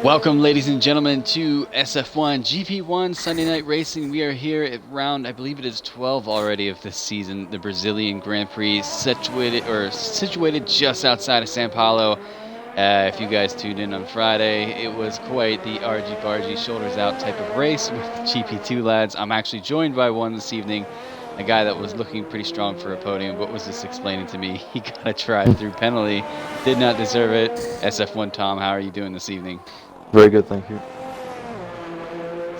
Welcome, ladies and gentlemen, to SF1 GP1 Sunday Night Racing. We are here at round, I believe it is 12 already of this season, the Brazilian Grand Prix, situated just outside of São Paulo. If you guys tuned in on Friday, it was quite the argy-bargy, shoulders-out type of race with the GP2 lads. I'm actually joined by one this evening, a guy that was looking pretty strong for a podium. What was this explaining to me? He got a drive-through penalty, did not deserve it. SF1 Tom, how are you doing this evening? Very good, thank you.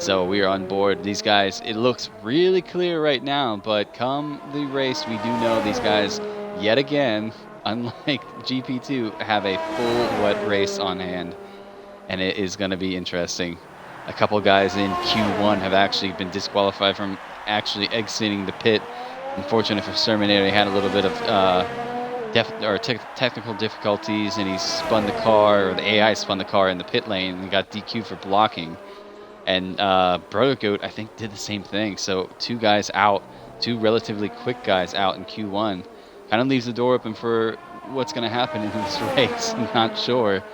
So we are on board. These guys, it looks really clear right now, but come the race, we do know these guys, yet again, unlike GP2, have a full wet race on hand, and it is going to be interesting. A couple guys in Q1 have actually been disqualified from actually exiting the pit. Unfortunately for Serminator, he had a little bit of technical difficulties, and he spun the car, or the AI spun the car in the pit lane and got DQ'd for blocking. And Brother Goat, I think, did the same thing. So two guys out, two relatively quick guys out in Q1. Kind of leaves the door open for what's going to happen in this race. I'm not sure.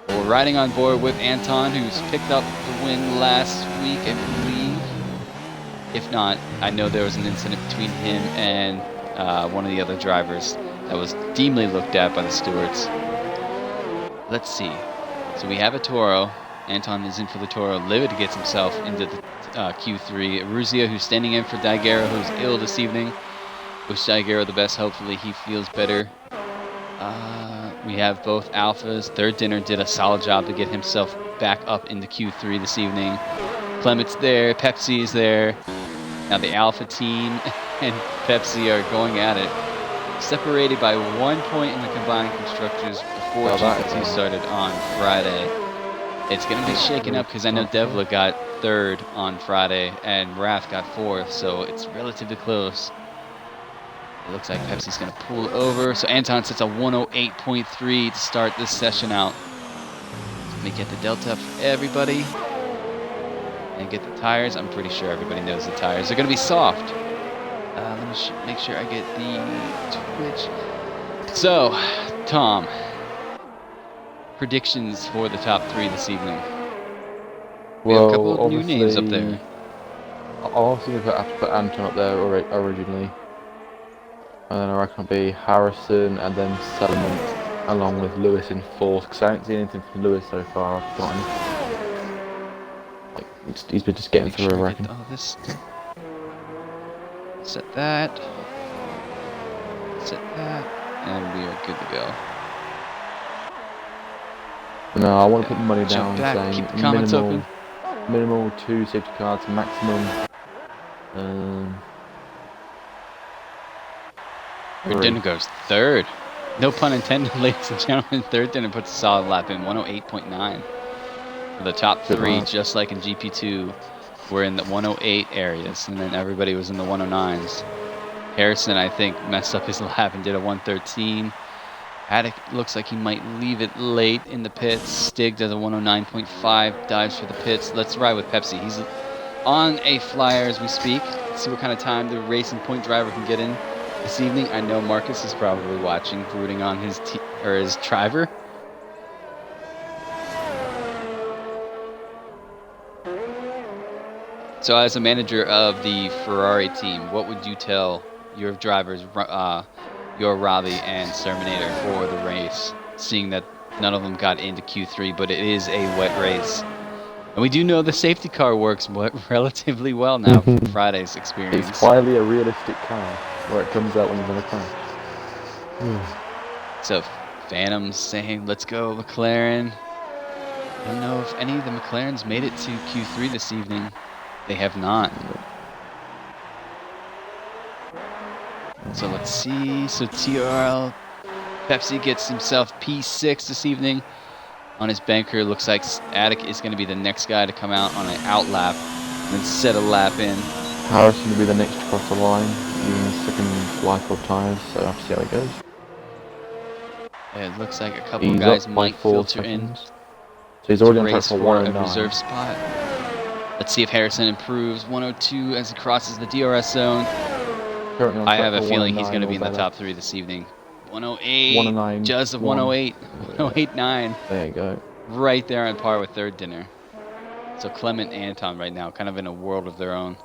But we're riding on board with Anton, who's picked up the win last week, I believe. If not, I know there was an incident between him and one of the other drivers that was deemly looked at by the stewards. Let's see. So we have a Toro. Anton is in for the Toro. Livid gets himself into the Q3. Ruzia, who's standing in for Daiguero, who's ill this evening. Wish Daiguero the best. Hopefully he feels better. We have both Alphas. Third Dinner did a solid job to get himself back up into Q3 this evening. Clement's there. Pepsi is there. Now the Alpha team and Pepsi are going at it. Separated by 1 point in the combined constructors before GP2 started on Friday. It's going to be shaken up because I know Devla got third on Friday and Raph got fourth, so it's relatively close. It looks like Pepsi's going to pull over. So Anton sets a 108.3 to start this session out. Let me get the delta up for everybody and get the tires. I'm pretty sure everybody knows the tires. They're going to be soft. Let me make sure I get the Twitch. So, Tom, predictions for the top three this evening. We have a couple of new names up there. I was going to put Anton up there originally. And then I reckon it'll be Harrison and then Settlement along with Lewis in fourth, because I haven't seen anything from Lewis so far. I've forgotten. He's been just getting through, I reckon. Set that. Set that. And we are good to go. No, I want to put money down saying keep the comments open. Minimal 2 safety cards, maximum. Third Dinner goes third. No pun intended, ladies and gentlemen. Third Dinner puts a solid lap in, 108.9. For the top three, just like in GP2, we're in the 108 areas, and then everybody was in the 109s. Harrison, I think, messed up his lap and did a 113. Attic looks like he might leave it late in the pits. Stig does a 109.5, dives for the pits. Let's ride with Pepsi. He's on a flyer as we speak. Let's see what kind of time the racing point driver can get in this evening. I know Marcus is probably watching, rooting on his driver. So as a manager of the Ferrari team, what would you tell your drivers, your Robbie and Serminator, for the race, seeing that none of them got into Q3, but it is a wet race? And we do know the safety car works relatively well now from Friday's experience. It's quietly a realistic car, where it comes out when you're going to crash. So Phantom's saying, let's go McLaren. I don't know if any of the McLarens made it to Q3 this evening. They have not. So let's see. So TRL Pepsi gets himself P6 this evening on his banker. Looks like Attic is going to be the next guy to come out on an out lap and then set a lap in. Harrison will be the next to cross the line, using the second life of tires, so I'll have to see how it goes. It looks like a couple of guys might filter in. So he's already on track for a reserve spot. Let's see if Harrison improves. 102 as he crosses the DRS zone. I have a feeling he's going to be in the top three this evening. 108. 109. Just of 108. 108.9. There you go. right there on par with third dinner. So Clement and Anton right now kind of in a world of their own.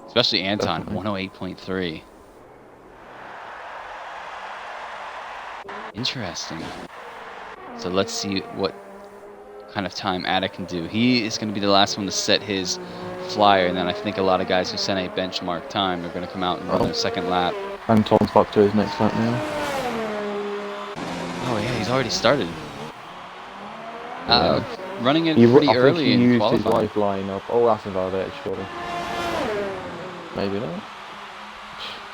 Especially Anton, 108.3. Interesting. So let's see what kind of time Attic can do. He is going to be the last one to set his flyer, and then I think a lot of guys who set a benchmark time are going to come out and run their second lap. Anton's about to do his next lap now. Oh yeah, he's already started. Running it pretty early in he used qualifying. his lifeline up. Oh, that's invalidated, surely. Maybe not.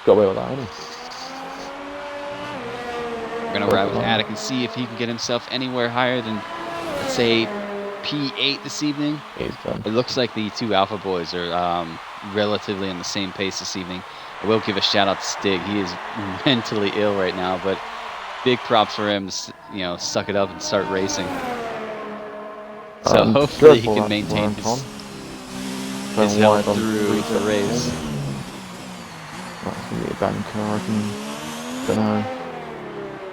Got away with that, hasn't he? We're going to ride with Attic and see if he can get himself anywhere higher than, let's say, P8 this evening. He's done. It looks like the two Alpha boys are relatively on the same pace this evening. I will give a shout out to Stig. He is mentally ill right now, but big props for him to, you know, suck it up and start racing. So hopefully he can maintain his health through the race. That's going to be a banker, I don't know.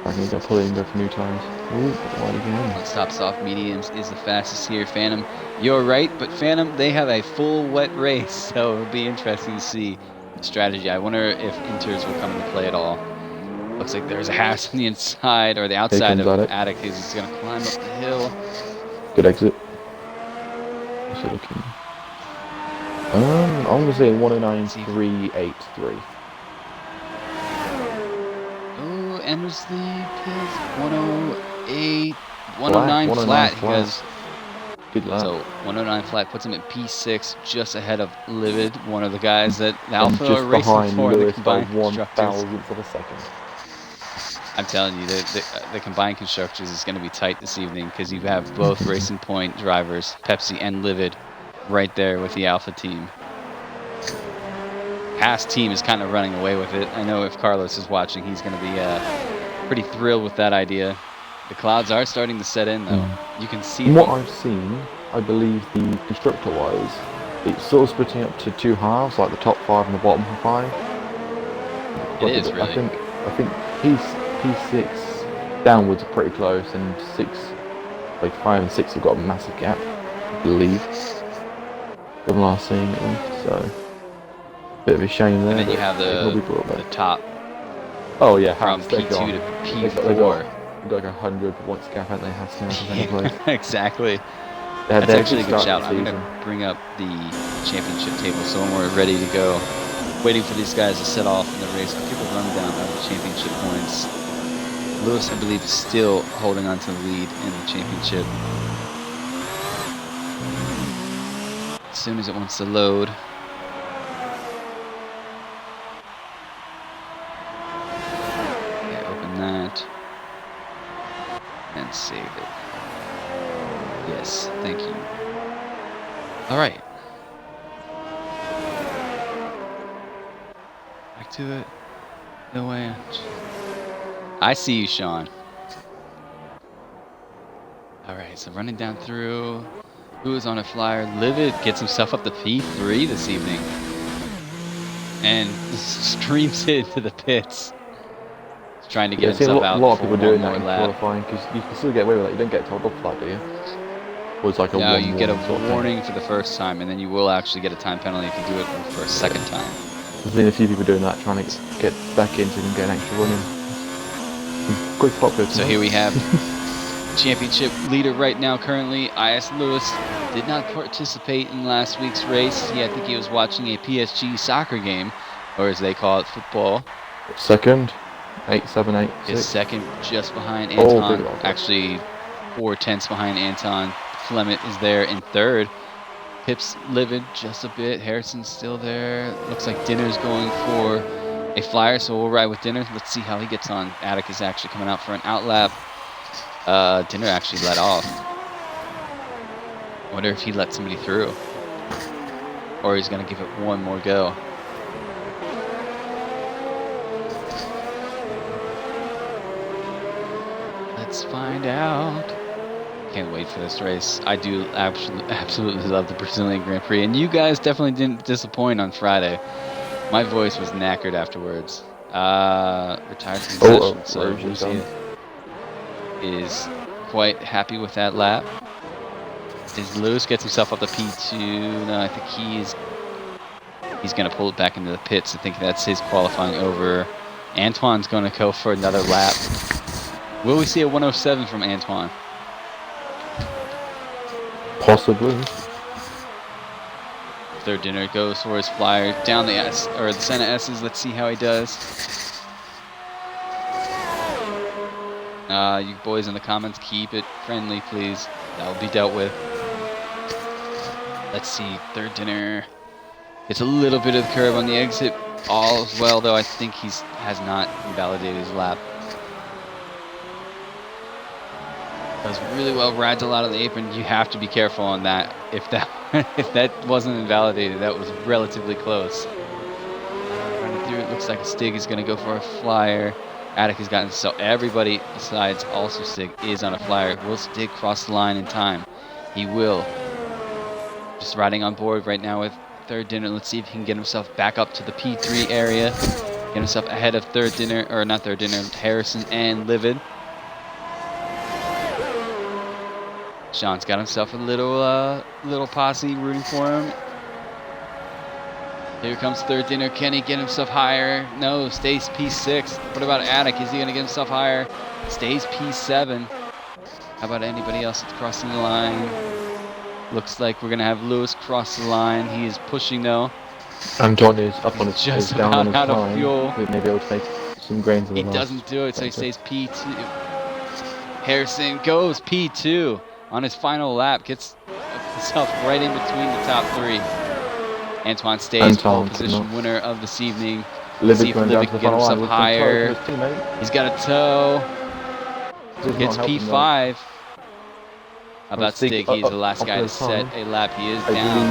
I can go pull it and go for new tires. Ooh, wide again. One stop soft mediums is the fastest here. Phantom, you're right, but Phantom, they have a full wet race, so it'll be interesting to see the strategy. I wonder if inters will come into play at all. Looks like there's a Haas on the inside, or the outside of Attic. He's going to climb up the hill. Good exit. What's it looking? I'm going to say 109.383. Enters the pits, 108, 109 flat. He goes. Good lap. So 109 flat puts him at P6, just ahead of Livid, one of the guys that Alpha are racing for the combined constructors. Of a second. I'm telling you, the combined constructors is going to be tight this evening because you have both Racing Point drivers, Pepsi and Livid, right there with the Alpha team. Haas team is kind of running away with it. I know if Carlos is watching, he's going to be pretty thrilled with that idea. The clouds are starting to set in, though. You can see From what I've seen, I believe the constructor-wise, it's sort of splitting up to two halves, like the top 5 and the bottom 5. It is, really. I think P6 downwards are pretty close, and 5 and 6 have got a massive gap, I believe, from last seeing it. So. Bit of a shame there. And then you have the top. Oh yeah, from P2 to P4. They've got like 100 points gap, haven't they? Has now. Exactly. That's actually a good shout. I'm going to bring up the championship table so when we're ready to go, waiting for these guys to set off in the race. I'll give a rundown of the championship points. Lewis, I believe, is still holding on to the lead in the championship. As soon as it wants to load. That and save it. Yes, thank you. All right, back to it. No way. I see you, Sean. All right, so running down through. Who is on a flyer? Livid gets himself up to P3 this evening and streams it into the pits. Trying to get himself out. A lot of people doing that in qualifying because you can still get away with that. You don't get told off for that, do you? Or it's like no, you get a warning for the first time, and then you will actually get a time penalty if you do it for a second time. There's been a few people doing that, trying to get back into it and get an extra run in. Quick pop goes. So here we have championship leader right now. Currently, IS Lewis did not participate in last week's race. I think he was watching a PSG soccer game, or as they call it, football. Second. 8-7-8. His second, just behind Anton. Actually, 4 tenths behind Anton. Clement is there in third. Pips Livid just a bit. Harrison's still there. Looks like Dinner's going for a flyer, so we'll ride with Dinner. Let's see how he gets on. Attic is actually coming out for an outlap. Dinner actually let off. I wonder if he let somebody through, or he's going to give it one more go. Let's find out. Can't wait for this race. I do absolutely love the Brazilian Grand Prix, and you guys definitely didn't disappoint on Friday. My voice was knackered afterwards. Retired from the session, so Lucy is quite happy with that lap. As Lewis gets himself up to P2, no, I think he's going to pull it back into the pits. I think that's his qualifying over. Antoine's going to go for another lap. Will we see a 107 from Antoine? Possibly. Third dinner goes for his flyer down the S or the center S's. Let's see how he does. You boys in the comments, keep it friendly, please. That will be dealt with. Let's see, third dinner. It's a little bit of the curve on the exit. All is well, though. I think has not invalidated his lap. Does really well, rides a lot on the apron. You have to be careful on that. If that wasn't invalidated, that was relatively close. Running through, it looks like Stig is going to go for a flyer. Attic has gotten, so everybody besides also Stig is on a flyer. Will Stig cross the line in time? He will. Just riding on board right now with third dinner. Let's see if he can get himself back up to the P3 area. Get himself ahead of third dinner, or not third dinner, Harrison and Livid. Sean's got himself a little posse rooting for him. Here comes third dinner. Can he get himself higher? No, stays P6. What about Attic? Is he going to get himself higher? Stays P7. How about anybody else that's crossing the line? Looks like we're going to have Lewis cross the line. He is pushing though. Anton is up on his just down on his out of time. fuel. He may be able to make some gains in the He last doesn't do it, so he sector. stays P2. Harrison goes P2 on his final lap. Gets himself right in between the top three. Antoine stays pole position winner of this evening. See if Livid can get himself higher. He's got a tow. Gets P5. How about Stig? He's the last guy to set a lap. He is down.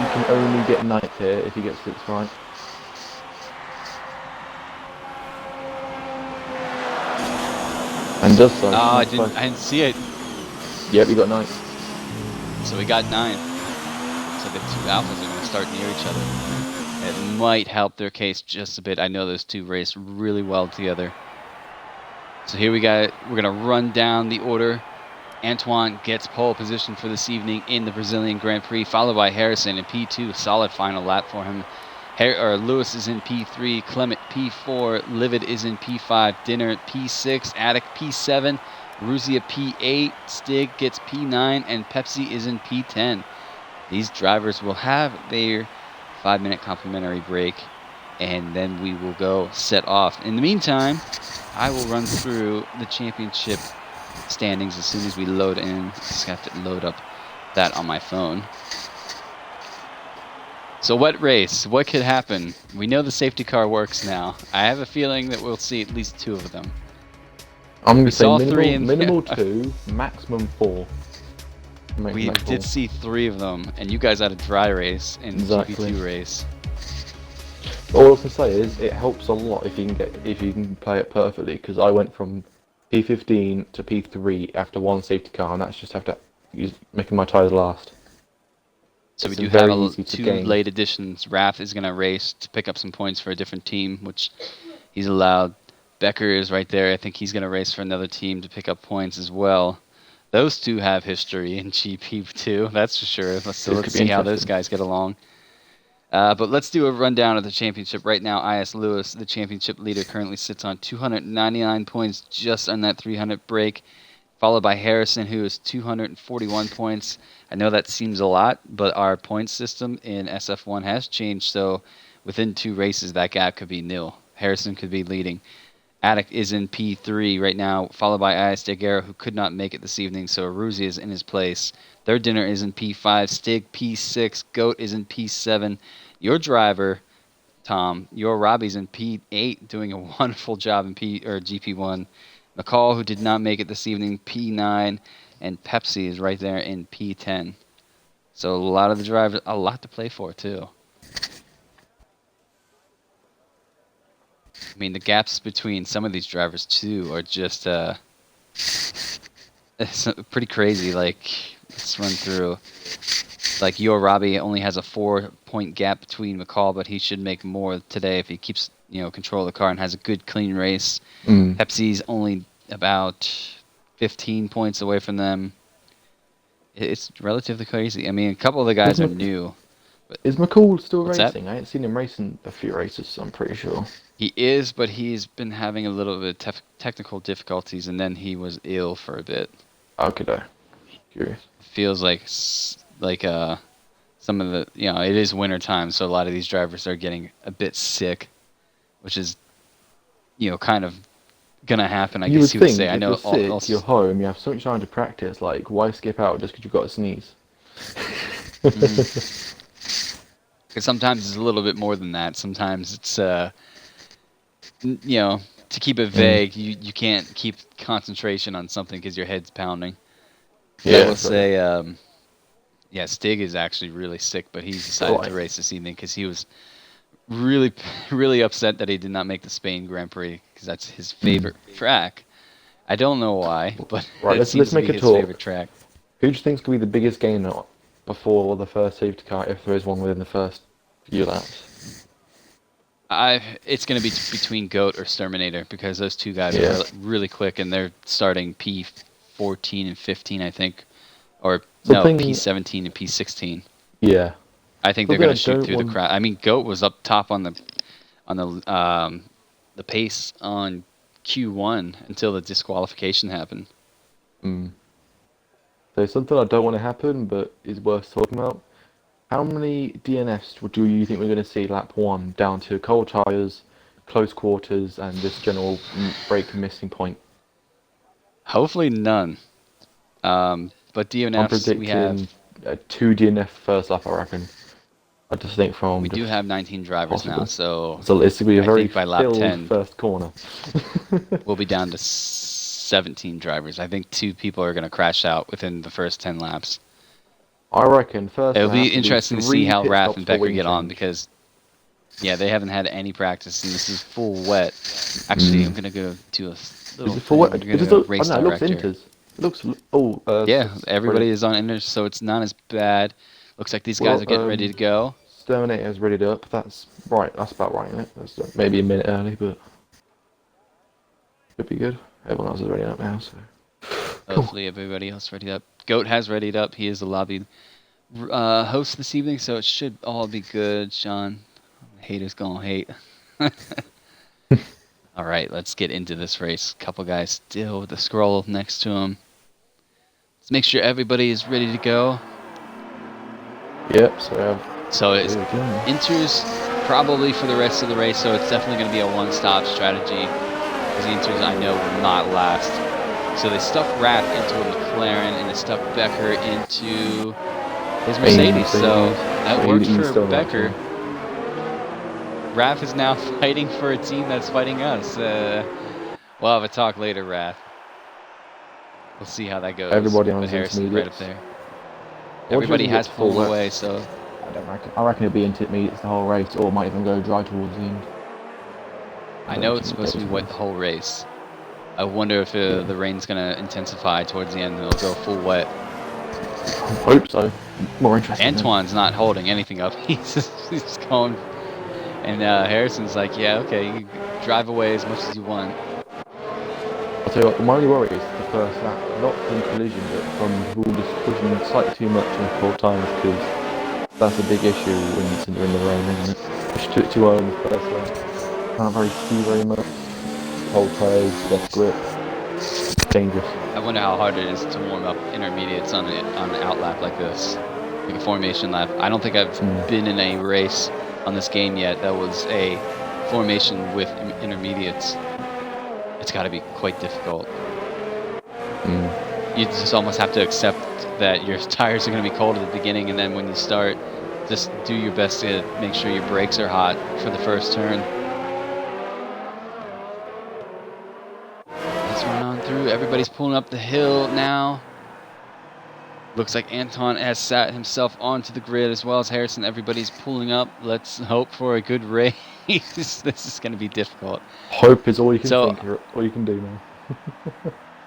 You can only get ninth here if he gets this right. And does so. Oh, I didn't see it. Yep, you got ninth. So we got 9. So the two alphas are going to start near each other. It might help their case just a bit. I know those two race really well together. So here we're going to run down the order. Antoine gets pole position for this evening in the Brazilian Grand Prix, followed by Harrison in P2. Solid final lap for him. Lewis is in P3, Clement P4, Livid is in P5, Dinner P6, Attic P7, Ruzia P8, Stig gets P9, and Pepsi is in P10. These drivers will have their 5-minute complimentary break, and then we will go set off. In the meantime, I will run through the championship standings as soon as we load in. Just have to load up that on my phone. So what race? What could happen? We know the safety car works now. I have a feeling that we'll see at least 2 of them. I'm going to say minimal 2, maximum 4. We did see 3 of them, and you guys had a dry race in the GP2 race. All I was going to say is it helps a lot if you can play it perfectly, because I went from P15 to P3 after 1 safety car, and that's just after making my tyres last. So we do have 2 late additions. Raph is going to race to pick up some points for a different team, which he's allowed. Becker is right there. I think he's going to race for another team to pick up points as well. Those 2 have history in GP2, that's for sure. Let's see how those guys get along. But let's do a rundown of the championship. Right now, IS Lewis, the championship leader, currently sits on 299 points, just on that 300 break, followed by Harrison, who is 241 points. I know that seems a lot, but our point system in SF1 has changed, so within 2 races, that gap could be nil. Harrison could be leading. Attic is in P3 right now, followed by IS Daguerre, who could not make it this evening, so Aruzi is in his place. Third dinner is in P5, Stig P6, Goat is in P7. Your driver, Tom, your Robbie's in P8, doing a wonderful job in GP1. McCall, who did not make it this evening, P9, and Pepsi is right there in P10. So a lot of the drivers, a lot to play for too. I mean, the gaps between some of these drivers too are just it's pretty crazy. Like, let's run through. Like, your Robbie only has a 4-point gap between McCall, but he should make more today if he keeps control of the car and has a good clean race. Pepsi's only about 15 points away from them. It's relatively crazy. I mean, a couple of the guys are new. But Is McCall still what's that? racing? I ain't seen him racing a few races, so I'm pretty sure. He is, but he's been having a little bit of technical difficulties, and then he was ill for a bit. Okay, though. Curious. Feels like some of the, it is winter time, so a lot of these drivers are getting a bit sick, which is, kind of gonna happen. I You would guess you would think say. I if know. you're sick, you're home, you have so much time to practice. Like, why skip out just because you've got a sneeze? Because sometimes it's a little bit more than that. Sometimes it's, to keep it vague, you can't keep concentration on something because your head's pounding. But I will say, yeah, Stig is actually really sick, but he's decided to race this evening because he was really, really upset that he did not make the Spain Grand Prix because that's his favorite track. I don't know why, but let's make a his talk. favorite track. Who do you think is going to be the biggest gainer before the first safety car, if there is one within the first few laps? It's going to be between Goat or Sturminator because those two guys are really quick and they're starting P14 and 15, I think. Or, no, P17 and P16. Yeah. I think they're going to shoot through the crowd. I mean, Goat was up top on the pace on Q1 until the disqualification happened. So something I don't want to happen, but is worth talking about. How many DNFs do you think we're going to see lap 1 down to cold tyres, close quarters, and this general brake missing point? Hopefully none. But DNFs, I'm predicting we have 2 DNF first lap, I reckon. I just think from... We do have 19 drivers now, so it's going to be a very by lap 10, first corner. We'll be down to 17 drivers. I think 2 people are going to crash out within the first 10 laps. I reckon first it'll be interesting to see how Raph and Becker get on change. Because, yeah, they haven't had any practice, and this is full wet. Actually, I'm going to go do a little full wet? I'm going to go race it looks director. inters. It looks... yeah, everybody is on inters, so it's not as bad. Looks like these guys are getting ready to go. Exterminator's readied up. That's right. That's about right, isn't it? That's maybe a minute early, but should be good. Everyone else is ready up now, so... Hopefully everybody else readied up. Goat has readied up. He is the lobby host this evening, so it should all be good. Sean, haters gonna hate. All right, let's get into this race. Couple guys still with the scroll next to him. Let's make sure everybody is ready to go. Yep, so it's inters probably for the rest of the race, so it's definitely going to be a one-stop strategy because the inters, I know, will not last. So they stuffed Raph into a McLaren and they stuffed Becker into his Mercedes. So that worked for Becker. Raph is now fighting for a team that's fighting us. We'll have a talk later, Raph. We'll see how that goes. Everybody on Harrison right up there. Everybody has pulled away, so... I reckon it'll be intermediates the whole race, or it might even go dry towards the end. I know it's supposed to be wet the whole race. I wonder if the rain's going to intensify towards the end and it'll go full wet. I hope so. More interesting. Antoine's not holding anything up. He's going... And Harrison's like, yeah, okay, you can drive away as much as you want. I'll tell you what, my only worry is the first lap, not from collision, but from people just pushing slightly too much in 4 times, because that's a big issue when you're in the rain, isn't it? Push it too early in the first lap. Can't see very much. Cold tyres, less grip. Dangerous. I wonder how hard it is to warm up intermediates on an out lap like this, like a formation lap. I don't think I've been in a race on this game yet that was a formation with intermediates. It's got to be quite difficult. You just almost have to accept that your tires are going to be cold at the beginning, and then when you start, just do your best to make sure your brakes are hot for the first turn. Let's run on through. Everybody's pulling up the hill now. Looks like Anton has sat himself onto the grid as well as Harrison. Everybody's pulling up. Let's hope for a good race. This is going to be difficult. Hope is all you can think, all you can do now.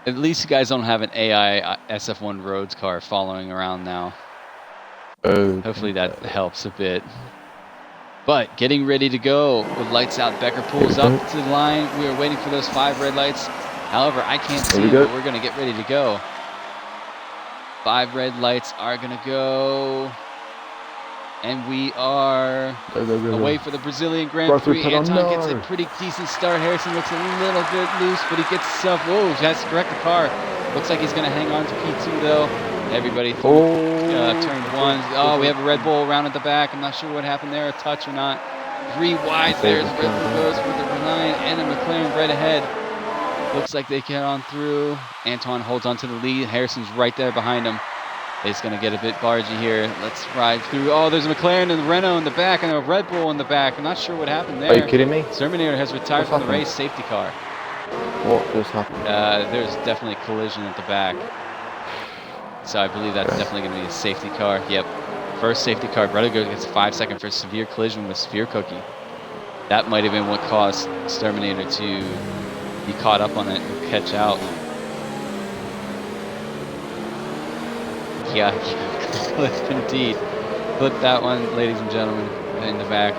At least you guys don't have an AI SF1 Rhodes car following around now. Hopefully that helps a bit. But getting ready to go with lights out. Becker pulls up to the line. We are waiting for those 5 red lights. However, I can't see, but we're going to get ready to go. 5 red lights are going to go. And we are away for the Brazilian Grand Prix. Anton gets a pretty decent start. Harrison looks a little bit loose, but he gets himself. Whoa, has to correct the car. Looks like he's going to hang on to P2 though. Everybody through turn 1. Oh, we have a Red Bull around at the back. I'm not sure what happened there, a touch or not. 3 wide. There's Red Bull goes for the Renault and a McLaren right ahead. Looks like they get on through. Anton holds on to the lead. Harrison's right there behind him. It's going to get a bit bargy here. Let's ride through. Oh, there's a McLaren and a Renault in the back and a Red Bull in the back. I'm not sure what happened there. Are you kidding me? Terminator has retired from the race. Safety car. What just happened? There's definitely a collision at the back. So I believe that's definitely going to be a safety car. Yep. First safety car. Bredigo gets a 5-second for a severe collision with Sphere Cookie. That might have been what caused Terminator to be caught up on it and catch out. Yeah, clip indeed. Flip that one, ladies and gentlemen, in the back.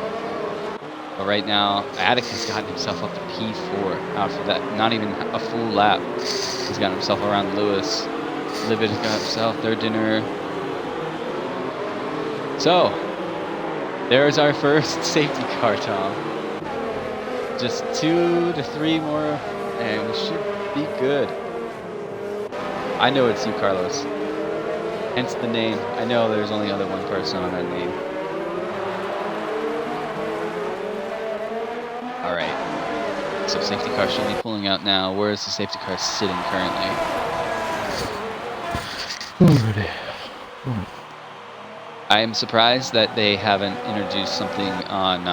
But right now, Attic has gotten himself up to P4 out for that. Not even a full lap. He's got himself around Lewis. Livid has got himself third dinner. So, there's our first safety car, Tom. Just 2 to 3 more, and we should be good. I know it's you, Carlos. Hence the name. I know there's only other one person on that name. Alright. So safety car should be pulling out now. Where is the safety car sitting currently? I am surprised that they haven't introduced something on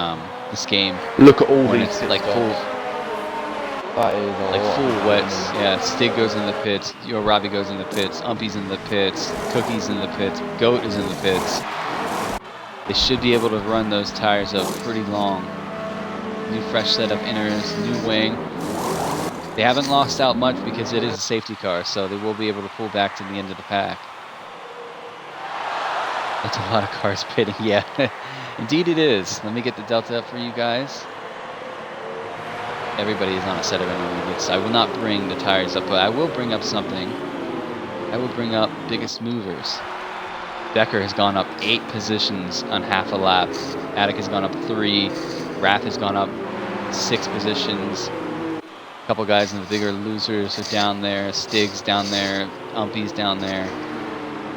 this game. Look at all these like full. That is like full wets. Yeah, Stig goes in the pits, Robbie goes in the pits, Umpy's in the pits, Cookie's in the pits, Goat is in the pits. They should be able to run those tires up pretty long. New fresh set of inners, new wing. They haven't lost out much because it is a safety car, so they will be able to pull back to the end of the pack. That's a lot of cars pitting, yeah. Indeed it is. Let me get the Delta up for you guys. Everybody is on a set of intermediates. I will not bring the tires up, but I will bring up something. I will bring up biggest movers. Becker has gone up 8 positions on half a lap. Attic has gone up 3. Raph has gone up 6 positions. A couple guys in the bigger losers are down there. Stig's down there. Umpy's down there.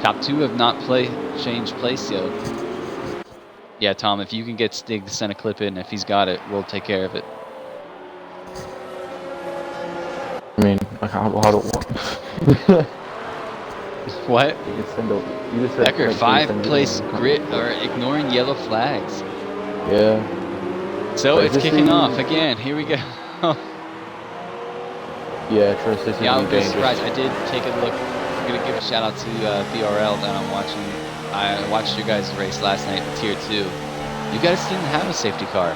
Top 2 have not changed place yet. Yeah, Tom, if you can get Stig to send a clip in, if he's got it, we'll take care of it. I mean, like, how do what? What? You just send up. You just Becker, 5th place grid or ignoring yellow flags. Yeah. So but it's kicking off again. Here we go. Yeah, trust this. Yeah, I'm just surprised. I did take a look. I'm gonna give a shout out to BRL that I'm watching. I watched your guys' race last night in Tier 2. You guys didn't have a safety car.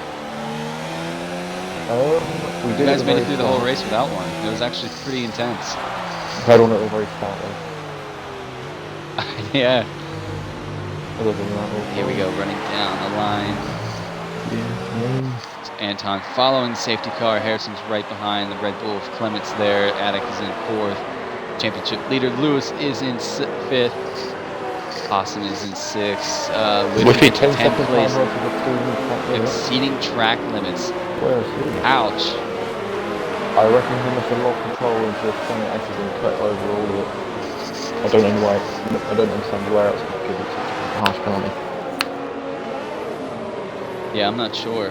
We did. You guys made it through the whole race without one. It was actually pretty intense. I don't know the very start though. Yeah. Other than that, here we go, running down the line. Yeah. Anton following the safety car. Harrison's right behind the Red Bull. Clement's there. Attic is in 4th. Championship leader Lewis is in 5th. Awesome is in 6th. Which 10th place. Exceeding track limits. Where is he? Ouch. I reckon he must have lost control into the front axis and cut over all of it. I don't know why. I don't understand where else would give it such a harsh penalty. Yeah, I'm not sure.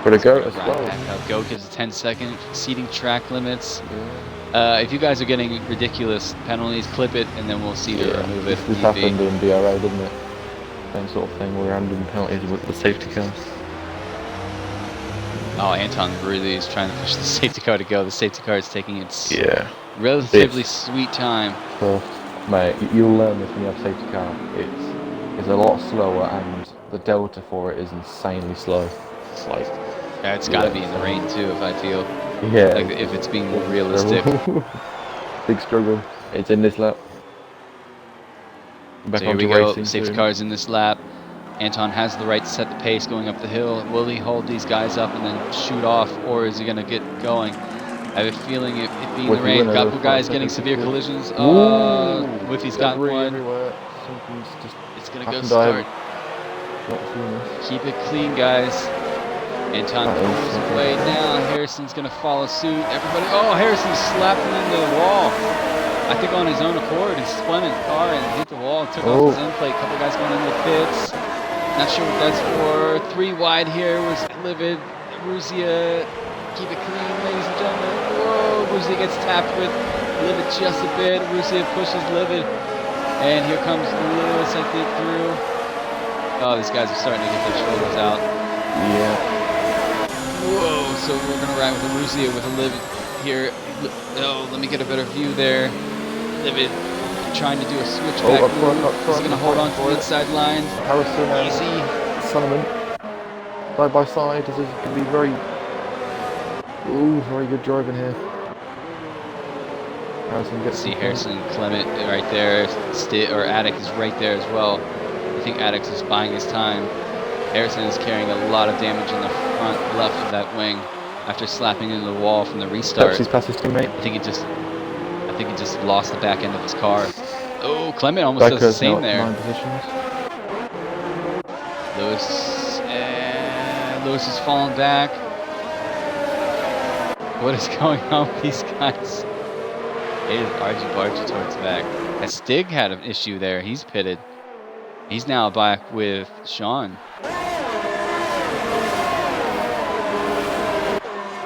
For the goat as well. Goat gives a 10-second exceeding track limits. Yeah. If you guys are getting ridiculous penalties, clip it, and then we'll see to remove it. This happened in BRA, didn't it? Same sort of thing, we're handling penalties with the safety cars. Oh, Anton really is trying to push the safety car to go. The safety car is taking its relatively sweet time. So, mate, you'll learn this when you have safety car. It's a lot slower, and the delta for it is insanely slow. It's like... Yeah, it's got to be in the rain too, if I feel. Yeah. Like, if it's being more realistic. Big struggle. It's in this lap. So here we go. Safety car's in this lap. Anton has the right to set the pace going up the hill. Will he hold these guys up and then shoot off, or is he going to get going? I have a feeling it being the rain, couple guys getting severe collisions. Whiffy's got one. It's going to go start. Keep it clean, guys. Anton pulls away now. Harrison's going to follow suit. Everybody, Harrison slapped him into the wall. I think on his own accord, he spun his car and hit the wall, took off his end plate. Couple guys going into the pits. Not sure what that's for. 3 wide here was Livid. Ruzia, keep it clean, ladies and gentlemen. Whoa, Ruzia gets tapped with Livid just a bit. Ruzia pushes Livid. And here comes Lewis, I think, through. Oh, these guys are starting to get their shoulders out. Yeah. Whoa, so we're going to ride with a Ruzia with a Livid here. Oh, let me get a better view there. Livid trying to do a switchback move. He's going to hold on to the inside line. Harrison Easy. Solomon. Side by side. This is going to be very good driving here. Harrison gets Harrison Clement right there. Attic is right there as well. I think Attic is buying his time. Harrison is carrying a lot of damage in the front left of that wing after slapping into the wall from the restart. He's past his teammate. I think he just lost the back end of his car. Oh, Clement almost does the same there. Lewis is falling back. What is going on with these guys? It is argy-bargy towards the back. Stig had an issue there. He's pitted. He's now back with Sean.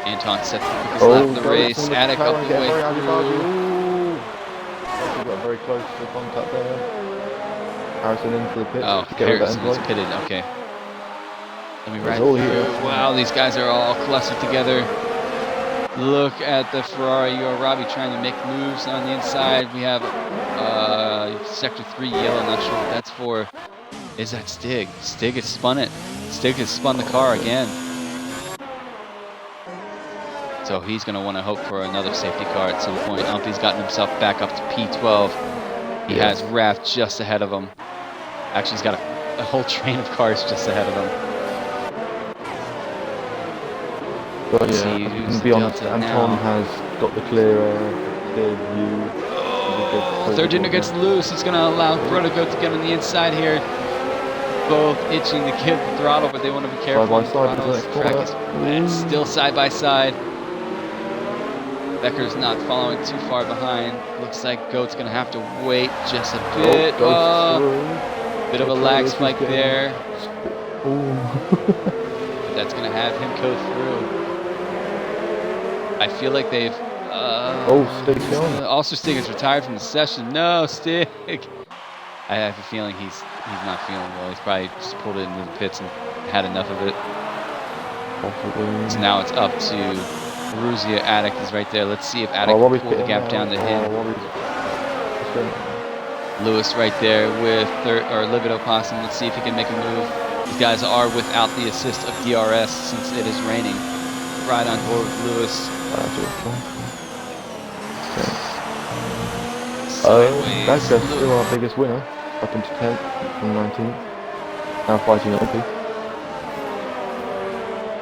Anton set the quickest lap of the race. Attic up the way through. Got very close to the contact there. Harrison into the pit. Oh, Harrison is pitted. Okay. Let me ride through. Wow, these guys are all clustered together. Look at the Ferrari Robbie trying to make moves on the inside. We have Sector 3 yellow. Not sure what that's for. Is that Stig? Stig has spun it. Stig has spun the car again. So he's going to want to hope for another safety car at some point. Umpy's gotten himself back up to P12. He has Raft just ahead of him. Actually, he's got a whole train of cars just ahead of him. But let's see who's to be honest, Anton has got the clear view. Third gen gets loose. It's going to allow Protogoat to get on the inside here. Both itching to give the throttle, but they want to be careful. Side by side, the track is still side by side. Becker's not following too far behind. Looks like Goat's going to have to wait just a bit. Bit of a lag spike there. But that's going to have him go through. I feel like they've... Stig's going. Also, Stig is retired from the session. No, Stig! I have a feeling he's not feeling well. He's probably just pulled it into the pits and had enough of it. So now it's up to Ruzia. Attic is right there. Let's see if Attic can pull the gap down to him. Lewis right there with Livid Opossum. Let's see if he can make a move. These guys are without the assist of DRS since it is raining. Right on board with Lewis. That's still our biggest winner. Up into 10th from 19th. Now fighting Umpy.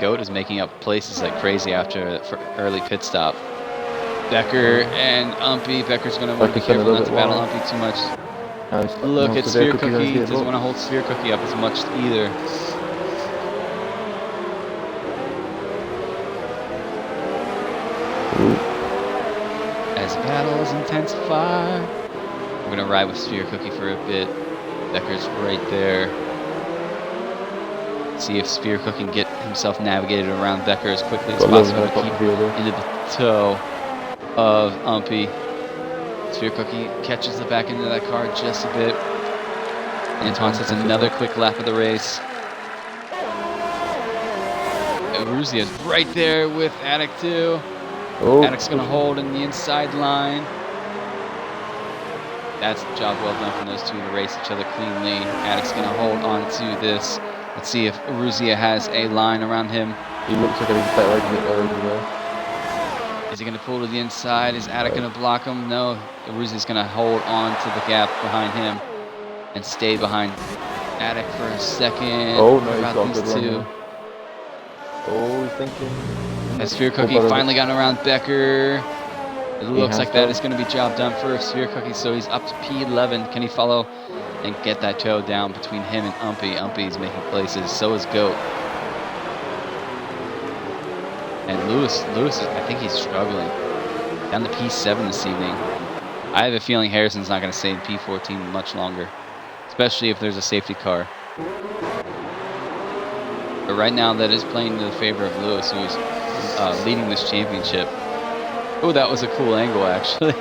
Goat is making up places like crazy after early pit stop. Becker and Umpy. Becker's going to want to be careful not to battle Umpy too much. Look at Sphere Cookie. He doesn't want to hold Sphere Cookie up as much either. As battles intensify. We're going to ride with Sphere Cookie for a bit. Becker's right there. See if Sphere Cookie can get himself navigated around Becker as quickly as possible to keep into the toe of Umpy. Sphere Cookie catches the back end of that car just a bit. Anton sets another quick lap of the race. Ruzia is right there with Attic too. Attic's going to hold in the inside line. That's a job well done from those two to race each other cleanly. Attic's going to hold on to this. Let's see if Ruzia has a line around him. He looks like he's better than there. Is he going to pull to the inside? Is Attic going to block him? No. Ruzia's going to hold on to the gap behind him and stay behind Attic for a second. Oh, no, What he's about got a these good run two? here. Oh, he's thinking. Has Sphere Cookie finally gotten around Becker? It looks like that is going to be job done for Sphere Cookie, so he's up to P11. Can he follow and get that toe down between him and Umpy? Umpy's making places, so is Goat. And Lewis, I think he's struggling. Down to P7 this evening. I have a feeling Harrison's not going to stay in P14 much longer, especially if there's a safety car. But right now, that is playing to the favor of Lewis, who's leading this championship. Oh, that was a cool angle, actually.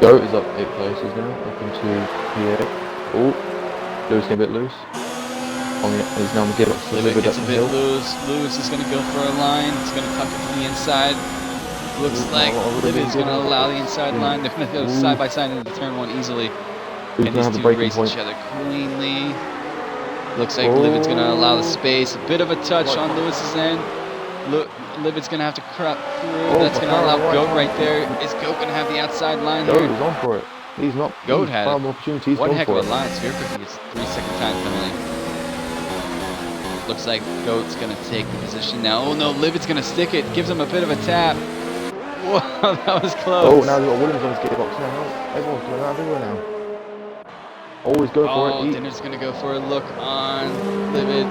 Goat is up 8 places now, up into P8. Oh, Lewis getting a bit loose. He's now on the gearbox. Livid gets a bit loose. Lewis is going to go for a line. He's going to tuck it to the inside. Looks like Livid's going to allow the inside line. They're going to go side by side into turn 1 easily. And these two race each other cleanly. Looks like Livid's going to allow the space. A bit of a touch on Lewis's end. Livid's going to have to crop through. That's going to allow Goat right there. Is Goat going to have the outside line here? Goat is on for it. He's not. Goat had opportunities. One heck of a line. Sphere Cookie gets 3-second time penalty. Looks like Goat's going to take the position now. Oh no, Livid's going to stick it. Gives him a bit of a tap. Whoa, that was close. Oh, now they've got Williams on his gearbox now. Everyone's going everywhere now. Always go for it. Oh, Dinner's going to go for a look on Livid.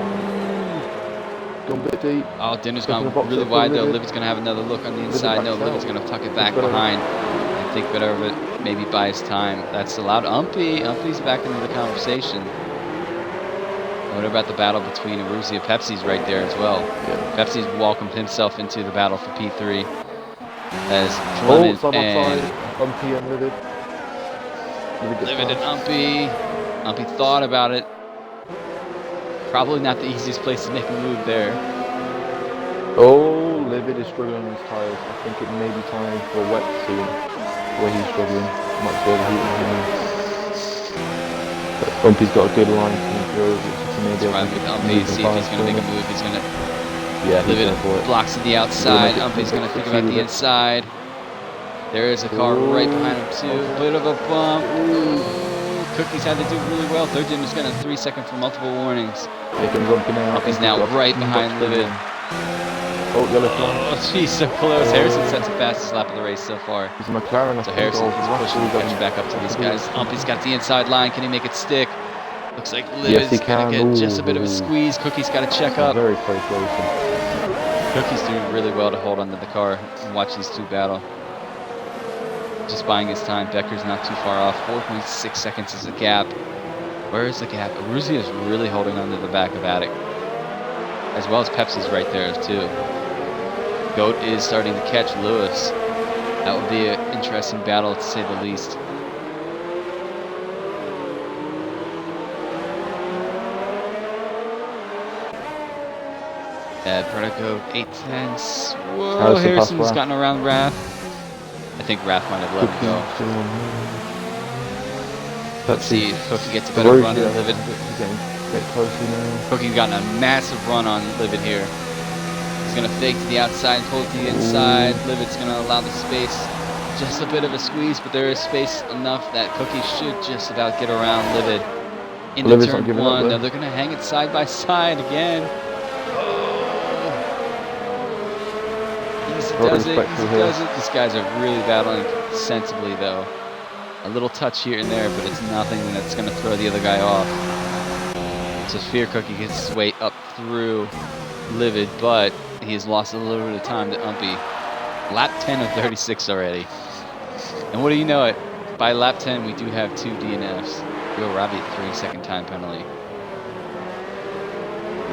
Gone a bit deep. Oh, Dinner's gone really wide though. Livid's going to have another look on the inside. No, Livid's going to tuck it back behind and think better of it. Maybe buy his time. That's allowed. Umpy's back into the conversation. What about the battle between Aruzzi and Pepsi's right there as well? Yeah. Pepsi's welcomed himself into the battle for P3 as Clement and Umpy and Livid. Livid and Umpy. Umpy thought about it. Probably not the easiest place to make a move there. Oh, Livid is struggling on his tyres. I think it may be time for a wet soon. Where he's struggling. Much further heat. But Umpy's got a good line coming through. Right with Umpy, see if he's going to make a move. He's going to Livid blocks to the outside. Umpy's going to think about the inside. There is a car right behind him too. Bit of a bump. Ooh. Cookie's had to do really well. Third Dinner's got a 3-second for multiple warnings. Umpy's now right behind Livid. Oh, yellow flag. Oh, geez, so close. Harrison sets the fastest lap of the race so far. He's a McLaren. So Harrison is pushing the catch back up to these guys. Umpy's got the inside line. Can he make it stick? Looks like Livid's going to get just a bit of a squeeze. Cookie's got to check up. Very close racing. Cookie's doing really well to hold onto the car and watch these two battle. Just buying his time. Becker's not too far off. 4.6 seconds is the gap. Where is the gap? Aruzzi is really holding onto the back of Attic. As well as Pepsi's right there too. Goat is starting to catch Lewis. That would be an interesting battle to say the least. Protocope 810s. Whoa, Harrison's gotten around Raph. I think Raph might have let him go. Let's see if Cookie gets a better run than Livid. Cookie's gotten a massive run on Livid here. He's going to fake to the outside, pull it to the inside. Livid's going to allow the space. Just a bit of a squeeze, but there is space enough that Cookie should just about get around Livid. Into turn 1. Now they're going to hang it side by side again. Does it. These guys are really battling sensibly though. A little touch here and there, but it's nothing that's going to throw the other guy off. So Sphere Cookie gets his weight up through Livid, but he has lost a little bit of time to Umpy. Lap 10 of 36 already. And what do you know it? By lap 10, we do have 2 DNFs. Yo, Robbie, 3-second time penalty.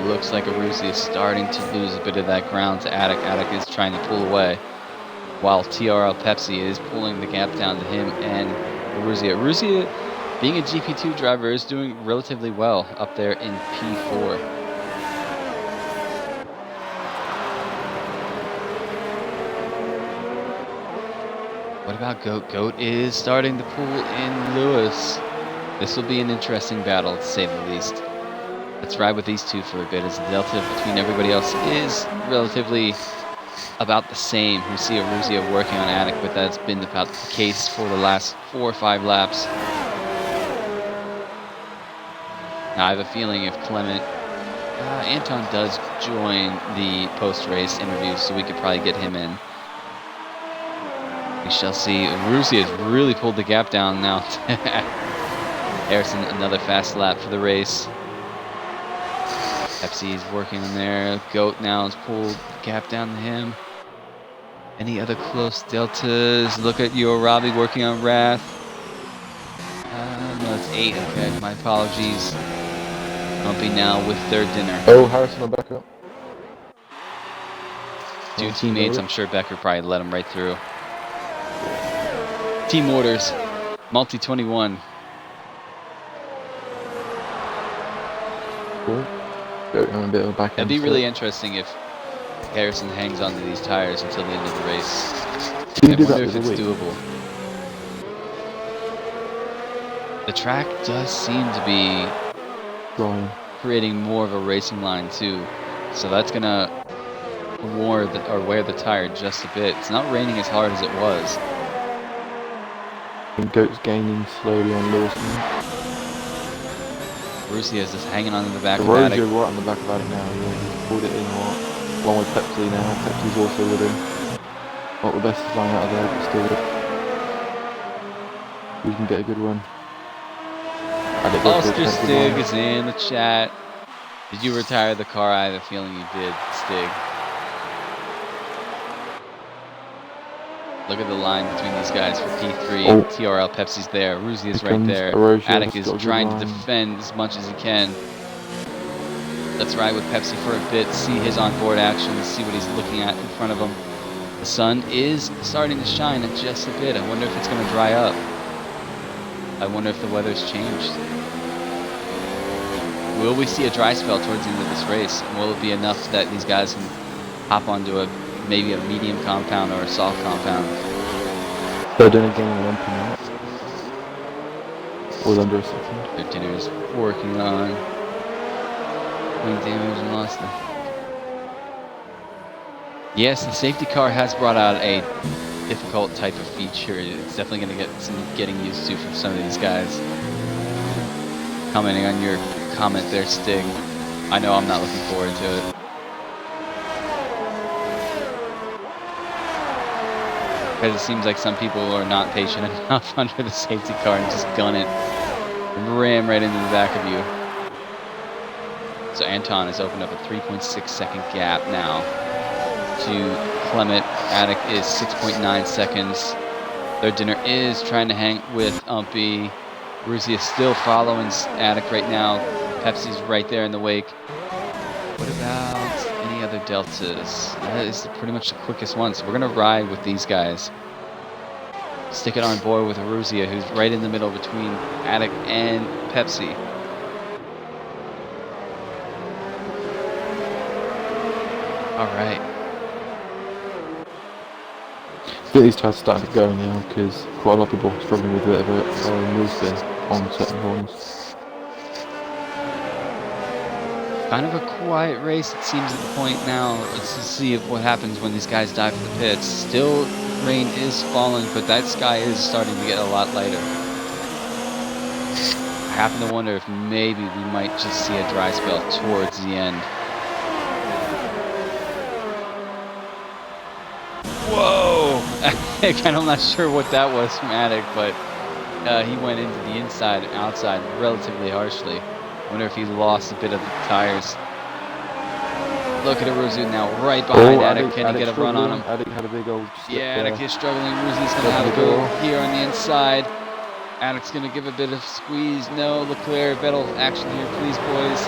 Looks like Aruzzi is starting to lose a bit of that ground to Attic. Attic is trying to pull away, while TRL Pepsi is pulling the gap down to him and Aruzzi. Aruzzi, being a GP2 driver, is doing relatively well up there in P4. What about Goat? Goat is starting to pull in Lewis. This will be an interesting battle, to say the least. Let's ride with these two for a bit, as the delta between everybody else is relatively about the same. We see Aruzzi working on Attic, but that's been about the case for the last 4 or 5 laps. Now, I have a feeling if Clement, Anton does join the post-race interviews, so we could probably get him in. We shall see. Rusi has really pulled the gap down now. Harrison, another fast lap for the race. Pepsi's working on there. Goat now has pulled the gap down to him. Any other close deltas? Look at you, Robbie, working on Wrath. No, it's 8. Okay, my apologies. Bumpy now with third dinner. Oh, Harrison will back up. Two teammates, I'm sure Becker probably let him right through. Team orders, multi 21. Cool. A bit of a back It'd be really interesting if Harrison hangs on to these tires until the end of the race. I wonder if it's doable. The track does seem to be creating more of a racing line too, so that's gonna wear the tire just a bit. It's not raining as hard as it was. And Goat's gaining slowly on Lewis. Rusi is just hanging on to the back of Attic. Attic. Right on the back of Attic now. Yeah, he's pulled it in along with Pepsi now. Pepsi's also with him. Not the best line out of there, but still good. We can get a good run. Ulster Stig is in the chat. Did you retire the car? I have a feeling you did, Stig. Look at the line between these guys for P3. Oh. TRL Pepsi's there. Rusi is right there. Attic is trying to defend as much as he can. Let's ride with Pepsi for a bit, see his onboard action, see what he's looking at in front of him. The sun is starting to shine just a bit. I wonder if it's going to dry up. I wonder if the weather's changed. Will we see a dry spell towards the end of this race? And will it be enough that these guys can hop onto maybe a medium compound or a soft compound? They're doing a game of lumping out. Or under a second. Their dinner's working on wing damage and lost them. Yes, the safety car has brought out a difficult type of feature. It's definitely going to get some getting used to from some of these guys. Commenting on your comment there, Stig. I know I'm not looking forward to it. Because it seems like some people are not patient enough under the safety car and just gun it and ram right into the back of you. So Anton has opened up a 3.6 second gap now to Clement. Attic is 6.9 seconds. Their dinner is trying to hang with Umpy. Rusi is still following Attic right now. Pepsi's right there in the wake. What about any other deltas? That is pretty much the quickest one. So we're going to ride with these guys. Stick it on board with Aruzia, who's right in the middle between Attic and Pepsi. All right. I think these tires starting to go now because quite a lot of people are struggling with a bit of a wheel spin on certain corners. Kind of a quiet race, it seems, at the point now. Let's see what happens when these guys dive for the pits. Still, rain is falling, but that sky is starting to get a lot lighter. I happen to wonder if maybe we might just see a dry spell towards the end. Whoa! I'm not sure what that was from Attic, but he went into the inside and outside relatively harshly. Wonder if he lost a bit of the tires. Look at Aruzu now, right behind Attic. Can he get a run on him? Attic had a big old slip. Yeah, Attic is struggling. Aruzu's going to have a go here on the inside. Attic's going to give a bit of squeeze. No, Leclerc, Vettel action here, please, boys.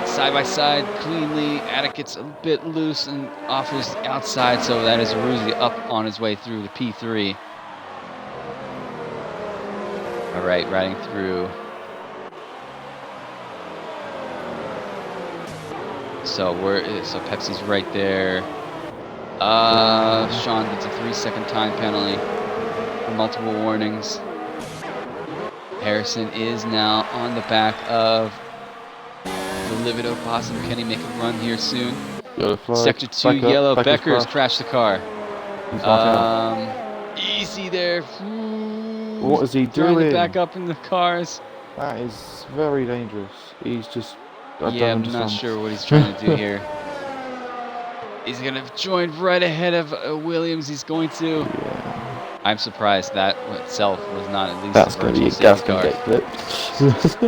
Side by side, cleanly. Attic gets a bit loose and off his outside, so that is Aruzu up on his way through the P3. All right, riding through. So Pepsi's right there. Sean gets a 3-second time penalty for multiple warnings. Harrison is now on the back of the Livido Possum. Can he make a run here soon? Sector 2 yellow. Becker's crashed the car. Easy there. What is he doing? Trying to back up in the cars. That is very dangerous. He's just. I Yeah, don't I'm understand. not sure what he's trying to do here. He's going to join right ahead of Williams. He's going to. Yeah. I'm surprised that itself was not at least That's a gonna virtual be. safety That's car. gonna get clipped.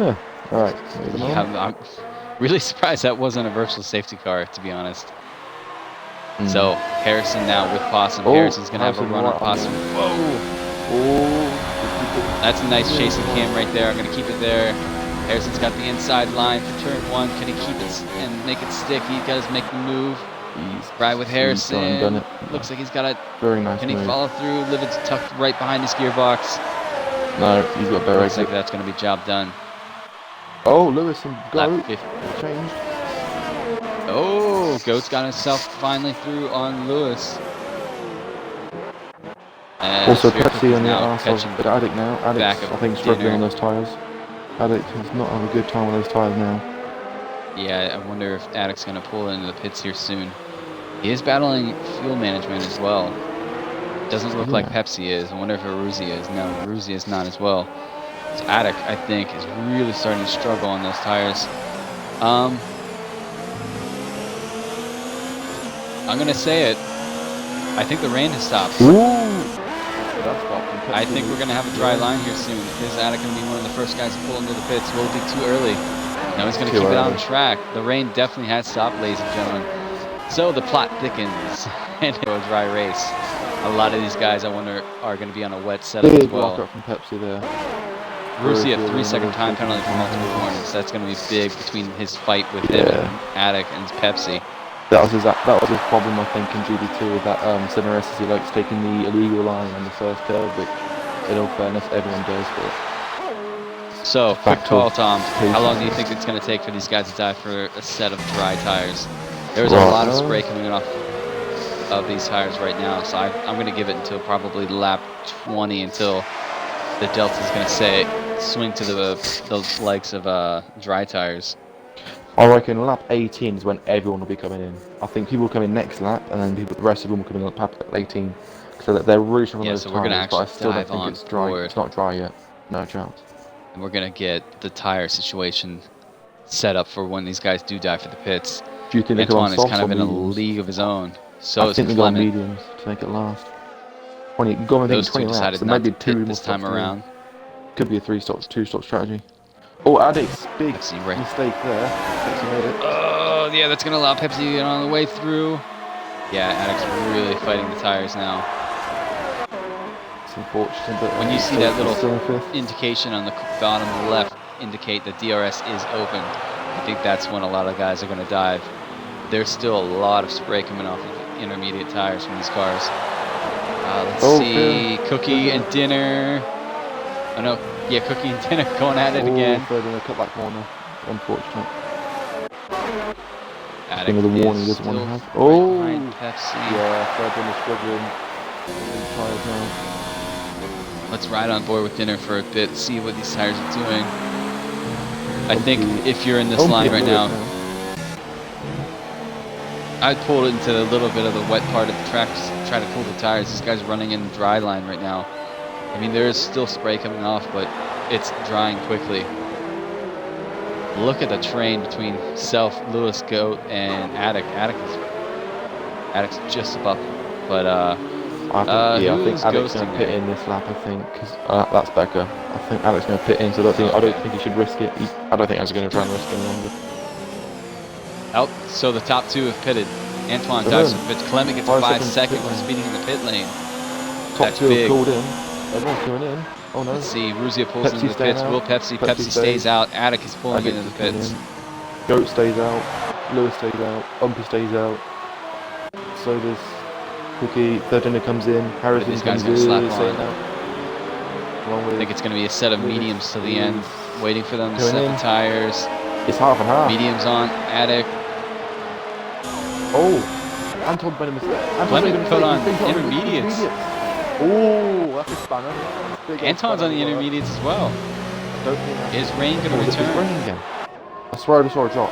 All right. Moving Yeah, on. I'm really surprised that wasn't a virtual safety car, to be honest. Mm. So Harrison now with Possum. Oh, Harrison's going to have a Harrison run on right Possum. Whoa! Oh. That's a nice chasing cam right there. I'm going to keep it there. Harrison's got the inside line for turn 1. Can he keep it and make it stick? He does make the move. Right with Harrison. Done it. Looks like he's got it. Very nice Can he move. follow through? Livid's tucked right behind his gearbox. No, he's got better Looks exit. like that's going to be job done. Oh, Lewis and Goat Lap 50. changed. Oh, Goat's got himself finally through on Lewis. And Also, Spear Pepsi Cookie's on the now arse of catching Addict now. back Addict's, of I think, struggling Dinner. on those tyres. Addict does not have a good time on those tyres now. Yeah, I wonder if Addict's going to pull into the pits here soon. He is battling fuel management as well. Doesn't look like Pepsi is. I wonder if Aruzzi is. No, Aruzzi is not as well. So Addict, I think, is really starting to struggle on those tires. I'm going to say it. I think the rain has stopped. I think we're going to have a dry line here soon. Is Addict going to be one of the first guys to pull into the pits? Will it be too early? No, he's going to keep it on track. The rain definitely has stopped, ladies and gentlemen. So the plot thickens into a dry race. A lot of these guys, I wonder, are going to be on a wet setup as well. Big from Pepsi there. Rusi, a 3-second time penalty for multiple warnings. That's going to be big between his fight with him and Addict and Pepsi. That was his problem, I think, in GP2 with that Cineris, is he likes taking the illegal line on the first curve, which, in all fairness, everyone does. But so, quick call, Tom. How long do you think it's going to take for these guys to die for a set of dry tires? There's a lot of spray coming off of these tires right now, so I'm going to give it until probably lap 20 until the Delta's going to say swing to the likes of dry tires. I reckon lap 18 is when everyone will be coming in. I think people will come in next lap, and then the rest of them will come in on lap 18. So that they're really strong on those so we're going to tires, but I actually still don't dive think on it's dry. forward. It's not dry yet. No chance. And we're going to get the tire situation set up for when these guys do die for the pits. Do you think Antoine they is kind of in a mediums? league of his own. So I think they go on mediums to make it last. 20, go on, Those 20 two laps, decided so not maybe to two pit this time around. Could be a two-stop strategy. Oh, Addict's big mistake there. Pepsi made it. Oh, yeah, that's going to allow Pepsi to get on the way through. Yeah, Addict's really fighting the tires now. It's unfortunate, but when you see that little indication on the bottom left indicate that DRS is open, I think that's when a lot of guys are going to dive. There's still a lot of spray coming off of intermediate tires from these cars. Let's see, Cookie and Dinner. Oh no, yeah, Cookie and Dinner going at it again. Third in a cutback corner. Unfortunate. Addict the warning is doesn't want to have. Right oh, behind Pepsi. Yeah, third in is struggling. Tires now. Let's ride on board with Dinner for a bit, see what these tires are doing. I think if you're in this line right now, I'd pull it into a little bit of the wet part of the track, try to cool the tires. This guy's running in the dry line right now. I mean, there is still spray coming off, but it's drying quickly. Look at the train between Self, Lewis, Goat, and Addict. Addict's just above, but I think Addict's going to pit in this lap. I think because that's Becca. I think Addict's going to pit in, so I don't think he should risk it. I don't think Addict's going to try and risk it any longer. Oh, so the top two have pitted. Antoine dives for pits. Clement gets 5 seconds for speeding in the pit lane. Top two have pulled in. Everyone's coming in. Oh no. Let's see, Ruzia pulls into the pits. Will Pepsi stays out. Addict is pulling into the pits. Goat stays out. Lewis stays out. Umpy stays out. So does Cookie. Third inner comes in. Harrison comes in. Slap on. I think it's going to be a set of mediums to the end, waiting for them to set the tires. It's half and half. Mediums on Addict. Oh, Anton made a mistake. Clement put on intermediates. Oh, that's a spanner. Anton's on the intermediates as well. Is Rain going to return? It's raining again. I swear I just saw a drop.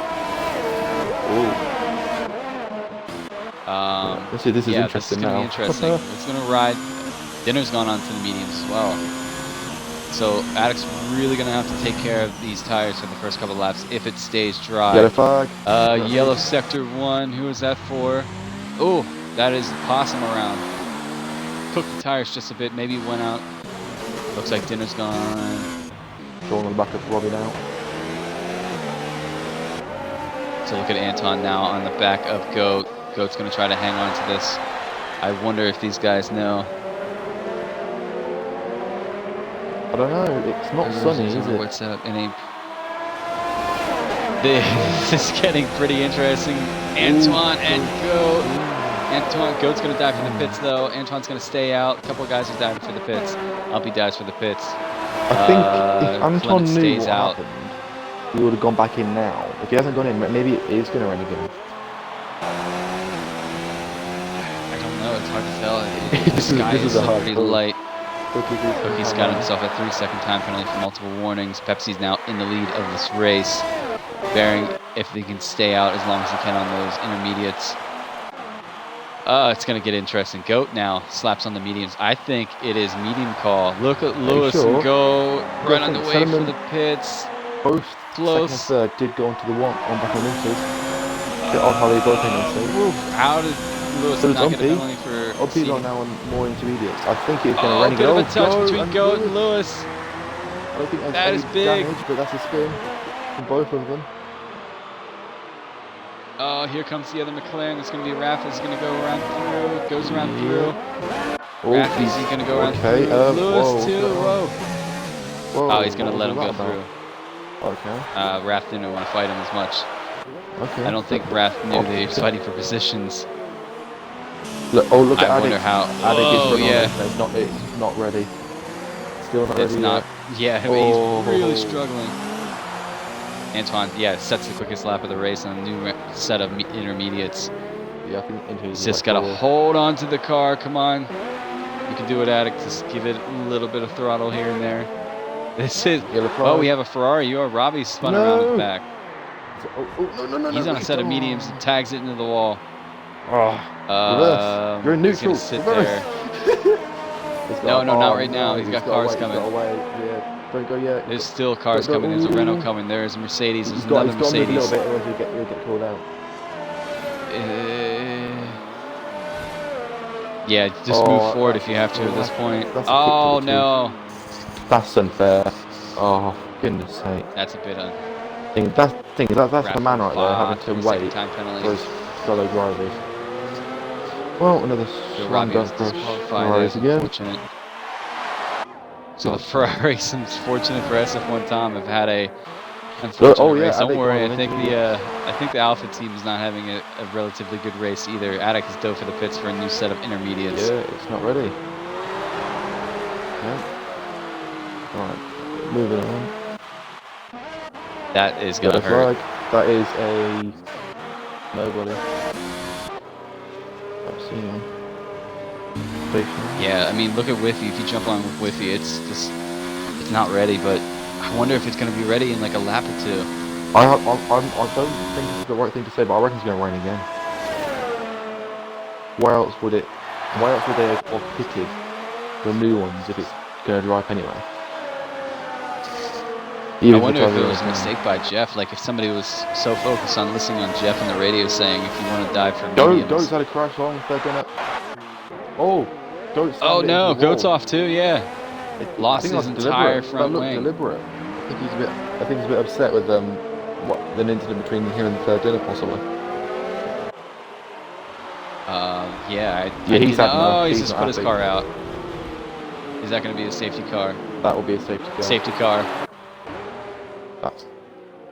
Oh. This is interesting now. This is going to be interesting. It's going to ride. Dinner's gone on to the mediums as well. So Attic's really going to have to take care of these tires for the first couple laps if it stays dry. Yellow flag. Yellow sector 1. Who is that for? Oh, that is Possum around. Cooked the tires just a bit. Maybe went out. Looks like dinner's gone. Sean on the back of Robbie now. So look at Anton now on the back of Goat. Goat's going to try to hang on to this. I wonder if these guys know. I don't know. It's not sunny, is it? What's up? This is getting pretty interesting. Antoine and Goat. Goat's going to die for the pits, though. Antoine's going to stay out. A couple of guys are dying for the pits. Uppy dies for the pits. I think if Anton knew what happened, he would have gone back in now. If he hasn't gone in, maybe it is going to rain again. I don't know. It's hard to tell. The sky is pretty light. Cookie's got himself a 3-second time penalty for multiple warnings. Pepsi's now in the lead of this race. Bearing if they can stay out as long as they can on those intermediates. It's going to get interesting. Goat now slaps on the mediums. I think it is medium call. Look at Lewis and Goat right on the way for the pits. Both close. Second and third did go into the one on back on Lewis. Bit odd how they both came on. How did Lewis not get a penalty for Uppy's on now on more intermediates. I think it's going to rain again. Oh, bit of a touch between Goat and Lewis. I don't think that is big. Damage, but that's a spin from both of them. Oh, here comes the other McLaren. It's going to be Raph. It's going to go around through. Goes around through. Raph, he's going to go around through. Lewis, too. Whoa. Oh, he's going to let him go through. Okay. Raph didn't want to fight him as much. Okay. I don't think Raph knew that he was fighting for positions. Look at I Addict. wonder how. Oh, yeah. It's not ready. Still not ready. It's not. Yeah, he's really struggling. Antoine, sets the quickest lap of the race on a new set of intermediates. Yeah, I think he's just got to hold on to the car. Come on. You can do it, Addict. Just give it a little bit of throttle here and there. This is. Oh, we have a Ferrari. Robbie spun around the back. No. He's on a set of mediums and tags it into the wall. Reverse. You're in neutral. He's gonna sit there. No, not right now. He's got cars coming. Don't go yet. There's still cars coming. There's a Renault coming. There's a Mercedes. There's another Mercedes. He's got to move a little bit or you'll get called out. Just move forward if you have to at this point. Oh, no. That's unfair. Oh, goodness sake. That's a bit That's the man right there, having to wait for his fellow drivers. Well, another slam dunk for Ferraris again. Unfortunate. So the Ferraris, unfortunate for SF1 Tom, have had a unfortunate race. Don't worry, I think the Alpha team is not having a relatively good race either. Attic is dove for the pits for a new set of intermediates. Yeah, it's not ready. Yeah. Alright, moving on. That is going to hurt. That is a nobody. I've seen him. Yeah, I mean, look at Whiffy. If you jump on with Whiffy, it's not ready, but I wonder if it's going to be ready in like a lap or two. I don't think it's the right thing to say, but I reckon it's going to rain again. Why else would they have pitted the new ones if it's going to dry up anyway? I wonder if it was a mistake by Jeff, like if somebody was so focused on listening on Jeff on the radio saying if you want to dive for mediums. Goat's had a crash on, they're gonna... Oh! Goat's Goat's off too, yeah. Lost his entire front wing. Deliberate. I think he's a bit upset with an incident between him and the third dinner possibly. He's just put his car out. Is that going to be a safety car? That will be a safety car. Safety car.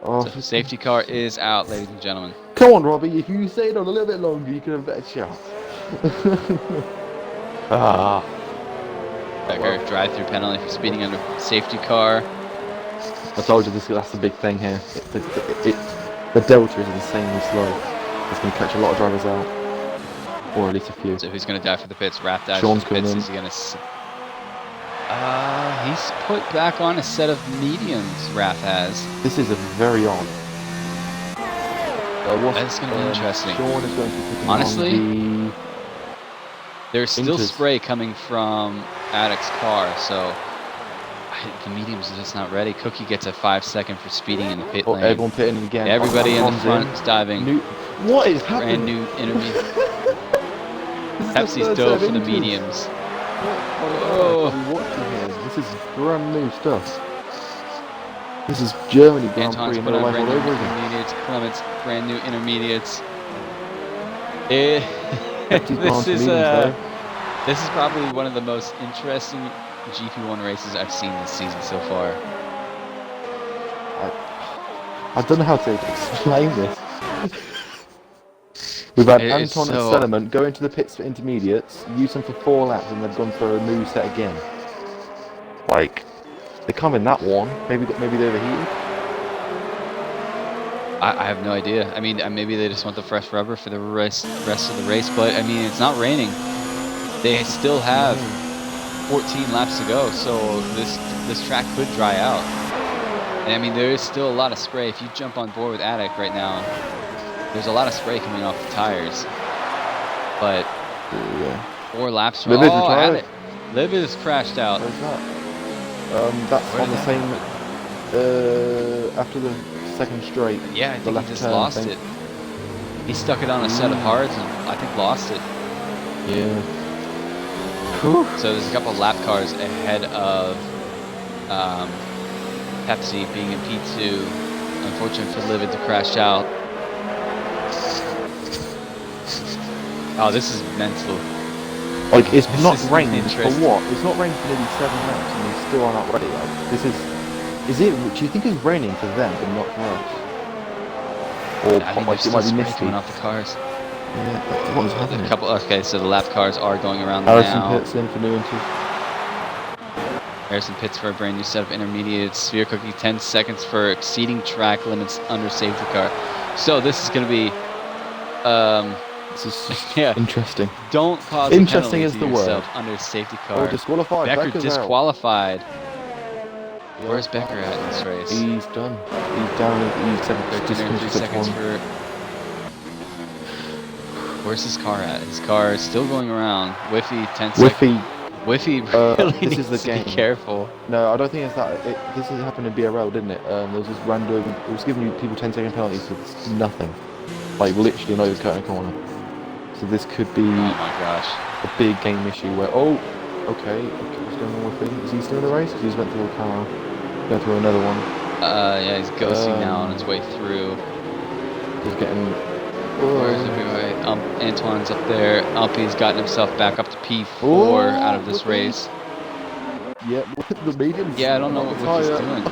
So safety car is out, ladies and gentlemen. Come on, Robbie. If you stayed on a little bit longer, you could have better shot. Becker, drive-through penalty for speeding under safety car. I told you that's the big thing here. The Delta is insanely slow. It's going to catch a lot of drivers out, or at least a few. So who's going to die for the pits? Raph dies Sean's for the pits. coming in. Is he going to? He's put back on a set of mediums. Raph has. This is a very odd. That's going to be interesting. Sean is going to be honestly, there's still spray coming from Attic's car, so I The mediums are just not ready. Cookie gets a 5-second for speeding in the pit Oh, lane. everyone pitting again. Everybody in the Anton's front is diving. What is happening? Brand new intermediate. This is Pepsi's the third dove set for the into. mediums. What are we watching here? This is brand new stuff. This is Germany Grand Anton's Prix in put real on life all brand new over again. intermediates. Clement's brand new intermediates. Pepsi's gone to mediums, This is probably one of the most interesting GP1 races I've seen this season so far. I don't know how to explain this. We've had Anton and Sediment go into the pits for intermediates, use them for 4 laps, and they've gone for a new set again. Like, they come in that one. Maybe they overheated. I have no idea. I mean, maybe they just want the fresh rubber for the rest of the race. But I mean, it's not raining. They still have 14 laps to go, so this track could dry out. And I mean, there is still a lot of spray. If you jump on board with Attic right now, there's a lot of spray coming off the tires. But 4 laps from Attic. Liv is crashed out. Where's that? That's on the same after the second straight. Yeah, I think he just lost it. He stuck it on a set of hards and I think lost it. Yeah. So there's a couple of lap cars ahead of Pepsi being in P2. Unfortunate for Livid to crash out. Oh, this is mental. Like, it's not rained for what? It's not rained for nearly 7 laps and he's still not ready. Like, this is it? Do you think it's raining for them but not for us? Or I think like, it might be misty. Coming off the cars. Yeah, what is happening? Okay, so the lap cars are going around Harrison now. pits in for new entries. Harrison pits for a brand new set of intermediates. Sphere Cookie 10 seconds for exceeding track limits under safety car. So this is going to be, this is yeah, interesting. Don't cause interesting a is the yourself word. under safety car. Oh, disqualified. Becker Becker's disqualified. Out. Where's Becker at in this race? He's done. He's down. He's 13 seconds for. Where's his car at? His car is still going around. Whiffy 10 seconds. Whiffy really this is the needs game. to be careful. No, I don't think it's that. This has happened in BRL, didn't it? There was this random. It was giving you people 10-second penalties for nothing. Like literally not even cutting a corner. So this could be. Oh my gosh. A big game issue where. Oh, okay. What's going on with him? Is he still in the race? He's went through a car. Go through another one. Yeah, he's ghosting now on his way through. He's getting. Where's everybody? Antoine's up there. Alpy's gotten himself back up to P4 out of this race. Yeah, the mediums. Yeah, I don't know what he's doing.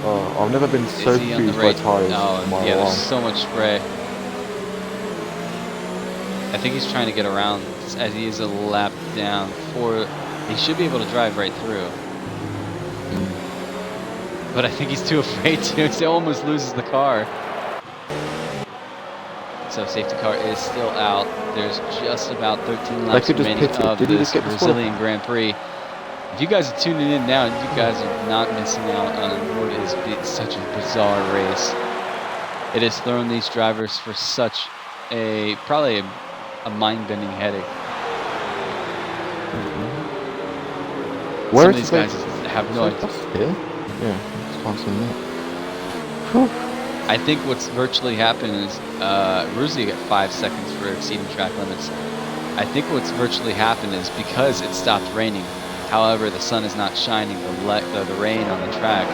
Oh, I've never been so confused by tires. Oh, yeah, there's so much spray. I think he's trying to get around as he is a lap down. He should be able to drive right through. But I think he's too afraid to. He almost loses the car. So safety car is still out. There's just about 13 laps remaining of this Brazilian Grand Prix. If you guys are tuning in now, you guys are not missing out on what is such a bizarre race. It has thrown these drivers for such probably a mind-bending headache. Where Some of these guys have no idea. Yeah, it's constantly that. I think what's virtually happened is Ruzzi got 5 seconds for exceeding track limits. I think what's virtually happened is because it stopped raining. However, the sun is not shining. The rain on the track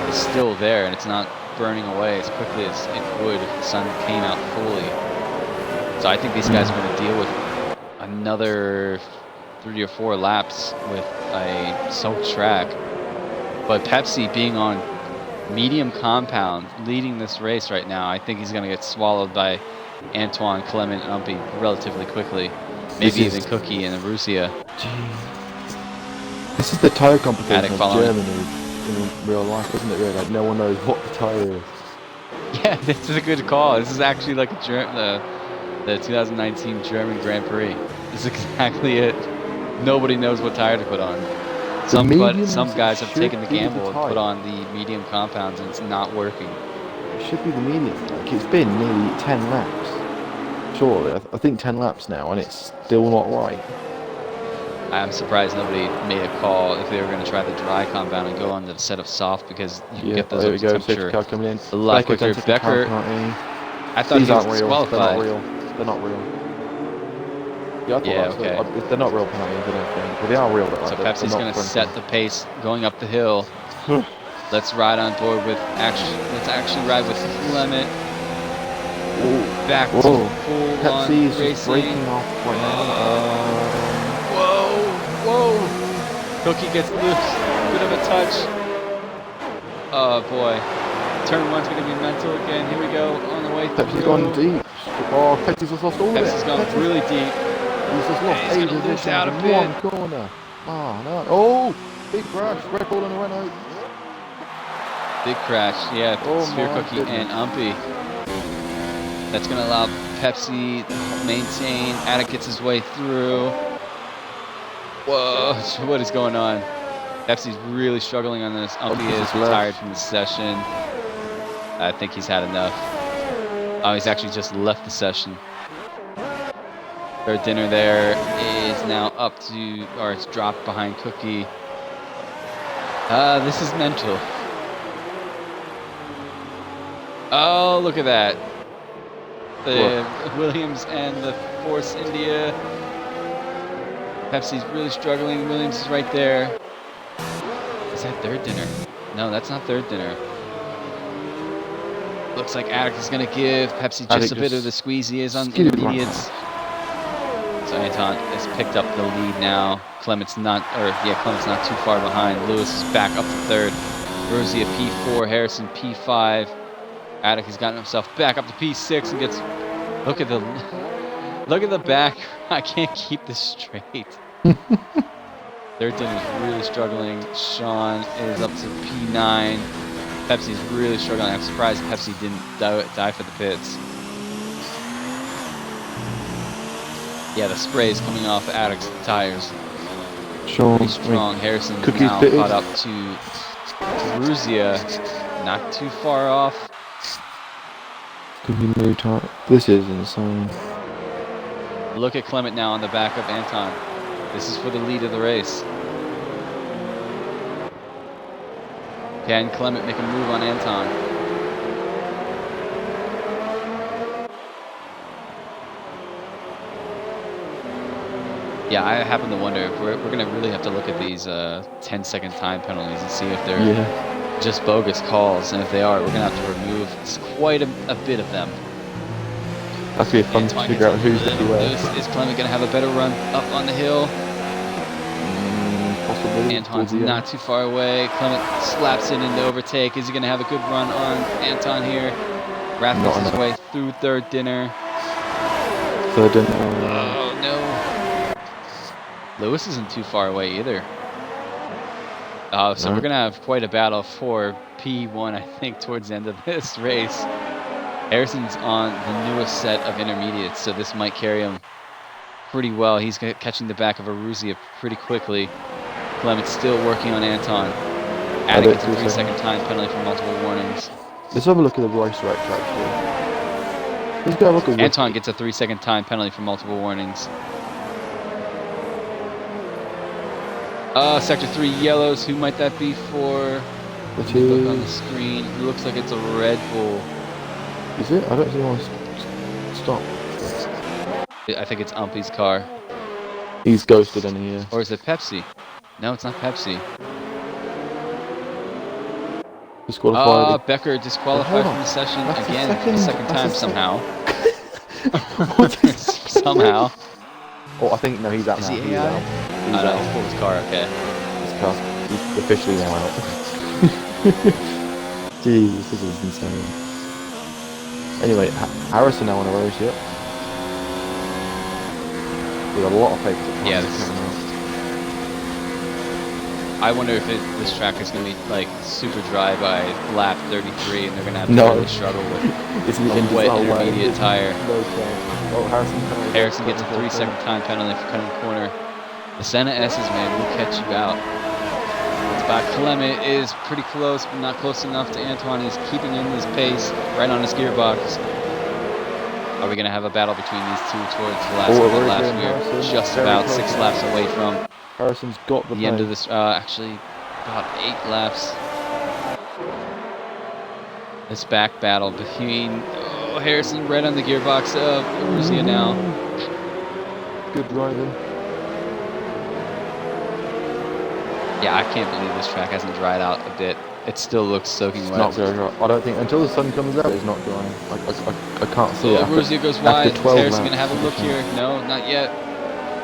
is still there, and it's not burning away as quickly as it would if the sun came out fully. So I think these guys are going to deal with another 3 or 4 laps with a soaked track. But Pepsi being on medium compound, leading this race right now, I think he's going to get swallowed by Antoine, Clement, and Umpy relatively quickly. Maybe even Cookie and Russia. This is the tyre competition of Germany in real life, isn't it? Really, like no one knows what the tyre is. Yeah, this is a good call. This is actually like the 2019 German Grand Prix. This is exactly it. Nobody knows what tire to put on. Some guys have taken the gamble and put on the medium compounds, and it's not working. It should be the medium. Like it's been nearly 10 laps. Surely, I think 10 laps now, and it's still not right. I'm surprised nobody made a call if they were going to try the dry compound and go on the set of soft, because you can get those there up we to go. Safety temperature car coming in. a lot Becker's quicker. entered the Becker, car penalty. I thought These he was aren't real. They're not disqualified. real. They're not real. Yeah, I thought Yeah, that. okay. So, they're not real penalties, I don't think. But they are real. But So they're Pepsi's not going to for set the pace going up the hill. Let's ride on board with let's actually ride with Clement. Back to full on Pepsi's racing. just breaking off right now. Whoa! Cookie gets loose. Bit of a touch. Oh boy. Turn 1's going to be mental again. Here we go. On the way through. Pepsi's gone deep. Oh, Pepsi's just lost all of it. Pepsi's gone really deep. He's just lost He's going to lose out a bit. One corner. Oh, no. Oh, big crash. Red Bull and a Renault. Big crash. Yeah, Sphere Cookie goodness. and Umpy. That's going to allow Pepsi to maintain. Attic gets his way through. Whoa, what is going on? Pepsi's really struggling on this. Umpy is retired from the session. I think he's had enough. Oh, he's actually just left the session. Third dinner there is now up to, or it's dropped behind Cookie. This is mental. Oh, look at that. The Williams and the Force India. Pepsi's really struggling. Williams is right there. Is that third dinner? No, that's not third dinner. Looks like Attic is going to give Pepsi just a bit of the squeeze he is on intermediates. So Anton has picked up the lead now. Clement's not too far behind. Lewis is back up to third. Rosie at P4, Harrison P5. Attic has gotten himself back up to P6 and gets. Look at the back. I can't keep this straight. Third dinner is really struggling. Sean is up to P9. Pepsi's really struggling. I'm surprised Pepsi didn't die for the pits. Yeah, the spray is coming off Attic's tires. Sean, pretty strong. Harrison now caught up to Ruzia. Not too far off. This is insane. Look at Clement now on the back of Anton. This is for the lead of the race. Can Clement make a move on Anton? Yeah, I happen to wonder if we're going to really have to look at these 10-second time penalties and see if they're just bogus calls. And if they are, we're going to have to remove quite a bit of them. That's going to be fun to figure out who's going to be where. Is Clement going to have a better run up on the hill? Possibly. Anton's not too far away. Clement slaps it into overtake. Is he going to have a good run on Anton here? Raph makes his way through third dinner. Third dinner. Oh, no. Lewis isn't too far away either. So we're going to have quite a battle for P1, I think, towards the end of this race. Harrison's on the newest set of intermediates, so this might carry him pretty well. He's catching the back of Aruzia pretty quickly. Clement's still working on Anton. Attic gets a 3-second time penalty for multiple warnings. Let's have a look at the racetrack, actually. Let's go look at Anton gets a 3-second time penalty for multiple warnings. Sector 3 yellows. Who might that be for? Look on the screen. It looks like it's a Red Bull. Is it? I don't see why it's stop. I think it's Umpy's car. He's ghosted in here. Or is it Pepsi? No, it's not Pepsi. Disqualified. Becker disqualified from the session again for the second time somehow. Somehow. Oh, I think, no, he's out now. Is he AI? He's out. He's pulled his car, okay. His car, he's officially now out. Jeez, this is insane. Anyway, Harrison now on a race, yep. With a lot of paper. Yeah, I wonder if this track is going to be like super dry by lap 33 and they're going to have to really struggle with a wet intermediate tire. Harrison gets a 3-second time penalty for cutting the corner. The Senna S's, man, will catch you out. It's by Clement is pretty close, but not close enough to Antoine. He's keeping in his pace right on his gearbox. Are we going to have a battle between these two towards the last Oh, couple of we're laps? doing We're Harrison. just Very about close 6 to laps that. away from Harrison's got the the end pace. of this. Actually, about 8 laps. This back battle between Harrison right on the gearbox of Aruzia now. Good driving. Yeah, I can't believe this track hasn't dried out a bit. It still looks soaking wet. Not going right. I don't think until the sun comes out, it's not drying. I can't see it. Aruzia goes wide. Is 12 Harrison going to laps, have a look here? No, not yet.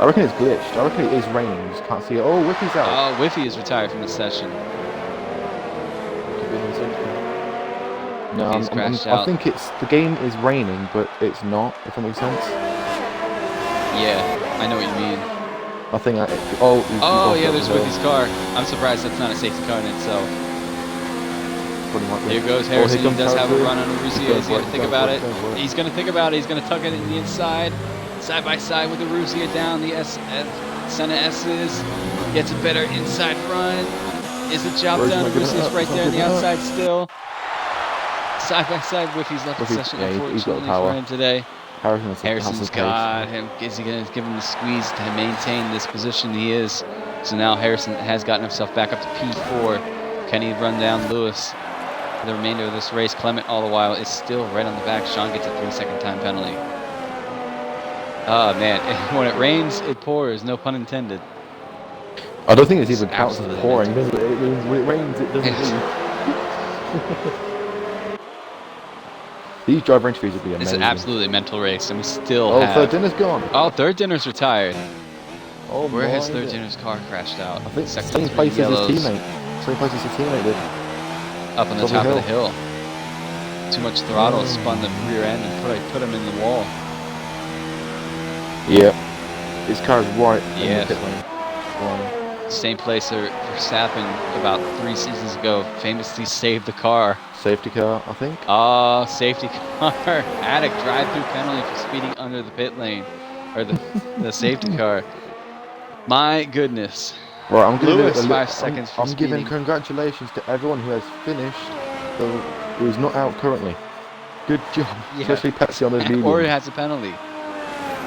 I reckon it's glitched. I reckon it is raining. You just can't see it. Oh, Wiffy's out. Oh, Whiffy is retired from the session. No, He's crashed out. I think it's the game is raining, but it's not. If that makes sense. Yeah, I know what you mean. I think. Yeah, there's Whiffy's car. I'm surprised that's not a safety car in itself. Here goes Harrison. He does have a run on Aruzia. He's going to think about it. He's going to think about it. He's going to tuck it in the inside. Side by side with Aruzia down the Senna S's. Gets a better inside front. Is the job done? Aruzia's right there on the outside still. Side by side, Whiffy's left the session, unfortunately for him today. Harrison's got him. Is he going to give him the squeeze to maintain this position he is? So now Harrison has gotten himself back up to P4. Can he run down Lewis for the remainder of this race? Clement, all the while, is still right on the back. Sean gets a 3-second time penalty. Oh, man. When it rains, it pours. No pun intended. I don't think it's even counts as pouring, does it? It means when it rains, it doesn't leave. These driver interviews would be amazing. It's an absolutely mental race, and we still have... third dinner's gone. Oh, third dinner's retired. Oh, where has third dinner's car crashed out? I think same place as his teammate. Same place as his teammate did. Up on the top of the hill. Too much throttle spun the rear end and put him in the wall. Yep. His car's right in the pit lane. Same place Verstappen about 3 seasons ago famously saved the car. Safety car, I think. Oh, safety car. Attic drive-through penalty for speeding under the pit lane. Or the safety car. My goodness. Right, I'm giving Lewis 5 seconds for I'm giving congratulations to everyone who has finished, who is not out currently. Good job. Yeah. Especially Pepsi on those mediums. Or it has a penalty.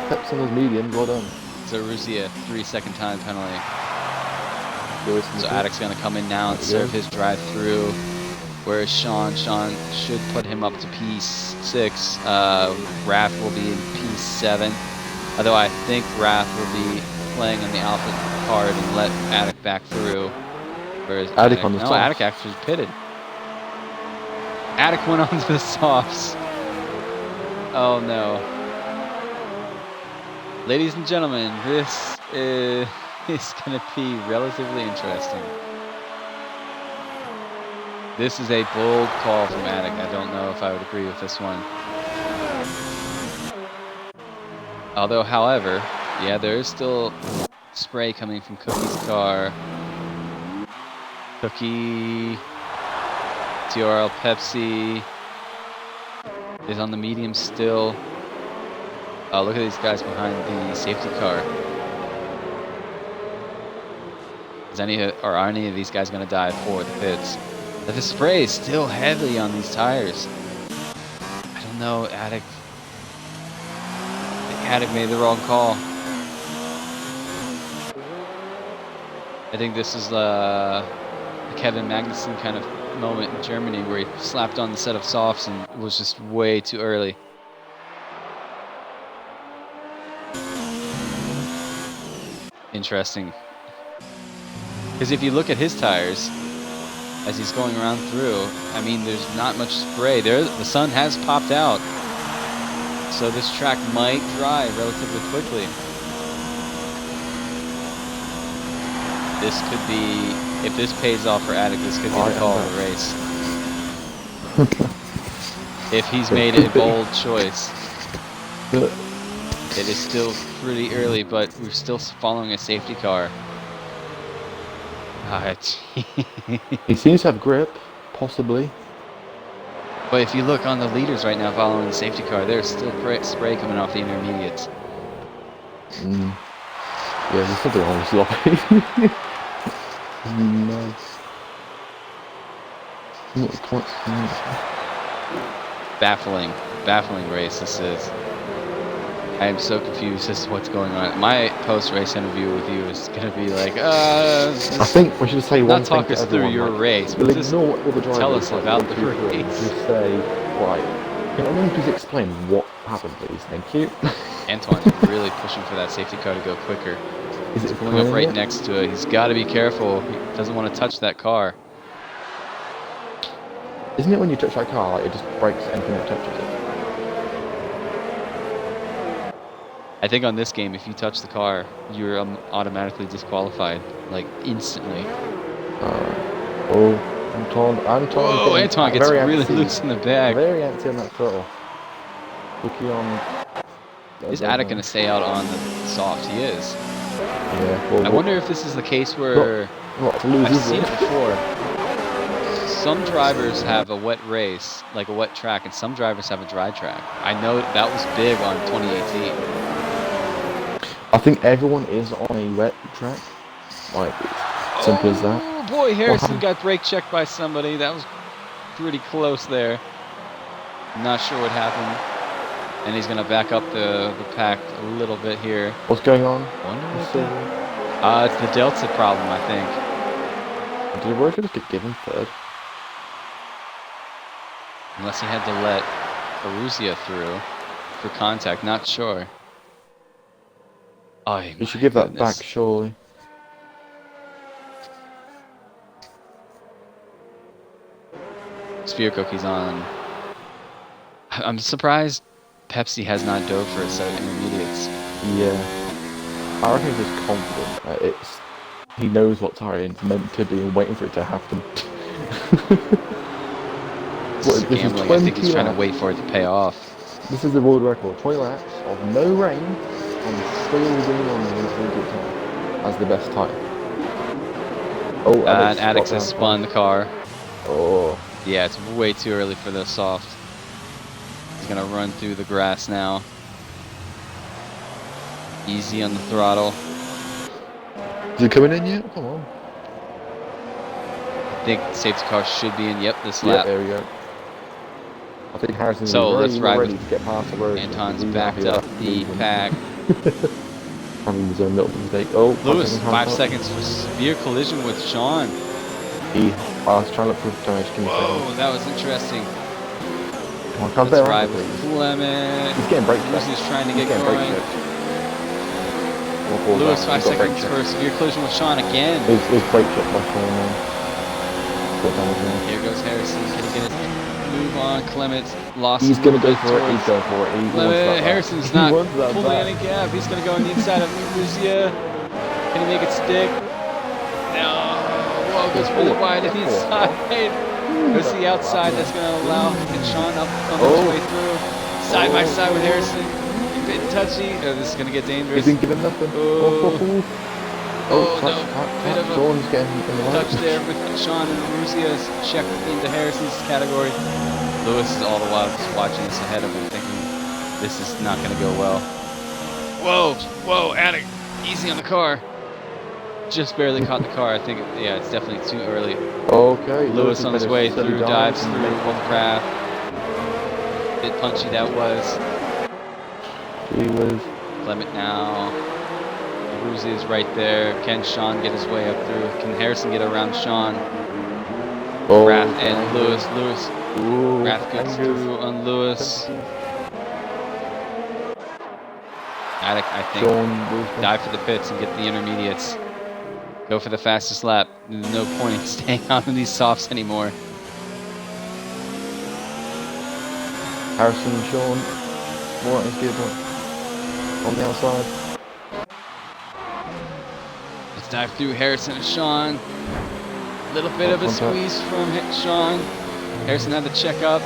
Pepsi on those mediums, well done. So Aruzia, 3-second time penalty. So Attic's going to come in now and serve his drive-through. Whereas Sean should put him up to P6. Raph will be in P7. Although I think Raph will be playing on the Alpha card and let Attic back through. Whereas Attic on the softs. Attic actually pitted. Attic went onto the softs. Oh no. Ladies and gentlemen, this is going to be relatively interesting. This is a bold call from Attic. I don't know if I would agree with this one. Although, however, yeah, there is still spray coming from Cookie's car. Cookie, TRL Pepsi is on the medium still. Oh, look at these guys behind the safety car. Are any of these guys going to die for the pits? But the spray is still heavy on these tires. I don't know, Attic. I think Attic made the wrong call. I think this is the Kevin Magnussen kind of moment in Germany where he slapped on the set of softs and it was just way too early. Interesting. Because if you look at his tires, as he's going around through, I mean, there's not much spray. The sun has popped out. So this track might dry relatively quickly. This could be, if this pays off for Attic, this could be the call of the race. If he's made a bold choice. It is still pretty early, but we're still following a safety car. He seems to have grip, possibly. But if you look on the leaders right now following the safety car, there's still spray coming off the intermediates. Yeah, there's something wrong with sloppy. Nice. Baffling race this is. I am so confused as to what's going on. My post-race interview with you is going to be like, I think we should say one not thing talk to us through everyone. your Like, race, but we'll just ignore what the driver tell is us like, about one, the two, three. race. Just say, right. Can anyone please explain what happened, please? Thank you. Antoine's really pushing for that safety car to go quicker. Is He's it pulling up right yet? next to it. He's got to be careful. He doesn't want to touch that car. Isn't it when you touch that car, like, it just breaks anything that touches it? I think on this game, if you touch the car, you're automatically disqualified, like instantly. Oh, Antoine Whoa, Antoine gets really loose in the back. Very empty on that throttle. Looking on. Is Attic going to stay out on the soft? He is. Yeah. Well, I wonder if this is the case where I've seen it before. Some drivers have a wet race, like a wet track, and some drivers have a dry track. I know that was big on 2018. I think everyone is on a wet track. Like, simple as that. Oh boy, Harrison got brake checked by somebody. That was pretty close there. I'm not sure what happened. And he's going to back up the pack a little bit here. What's going on? It's the Delta problem, I think. Did Roger just get given third? Unless he had to let Aruzia through for contact, not sure. Oh, you should give that back, surely. Spear Cookie's on. I'm surprised Pepsi has not dove for a set of intermediates. Yeah. I reckon he's just confident. He knows what tire it's meant to be and waiting for it to happen. This is gambling. I think he's trying to wait for it to pay off. This is the world record. 20 laps of no rain and still being on the intermediate tire as the best tire. Oh, and Addix has spun the car. Oh. Yeah, it's way too early for the soft. He's going to run through the grass now. Easy on the throttle. Is it coming in yet? Come on. I think safety car should be in. Yep, this lap. There we go. I think Harrison's let's ride ready with to get past the road. Anton's backed up the pack. Having his own little mistake. Oh, Lewis, 5 seconds for severe collision with Sean. I was trying to look for damage. Whoa, that was interesting. Come on, let's ride with Clement. He's getting brake checked. He's trying to get going. Lewis, 5 seconds for severe collision with Sean again. It was brake checked by Sean. Here goes Harrison. Can he get his move on? Clement lost. He's going to go for it. He's going for it. Harrison's not pulling any gap. He's going to go on the inside of Luzia. Can he make it stick? No. Whoa, goes really wide to the inside. Goes to the outside. That's going to allow Sean up on his way through. Side by side with Harrison. A bit touchy. Oh, this is going to get dangerous. He didn't give him nothing. Oh, no. Bit of a touch there with Sean and Ruzia's check into Harrison's category. Lewis is all the while just watching this ahead of him, thinking this is not going to go well. Whoa, Attic. Easy on the car. Just barely caught the car. I think, yeah, it's definitely too early. Okay. Lewis on his way through, dives through Holdcraft. Bit punchy that was. He was. Clement now. Ruzi is right there. Can Sean get his way up through? Can Harrison get around Sean? Rath and Lewis. Rath gets through on Lewis. Attic, I think, dive for the pits and get the intermediates. Go for the fastest lap. There's no point in staying on these softs anymore. Harrison and Sean. More is good on the outside. Let's dive through Harrison and Sean. A little bit of a squeeze from Sean. Harrison had to check up.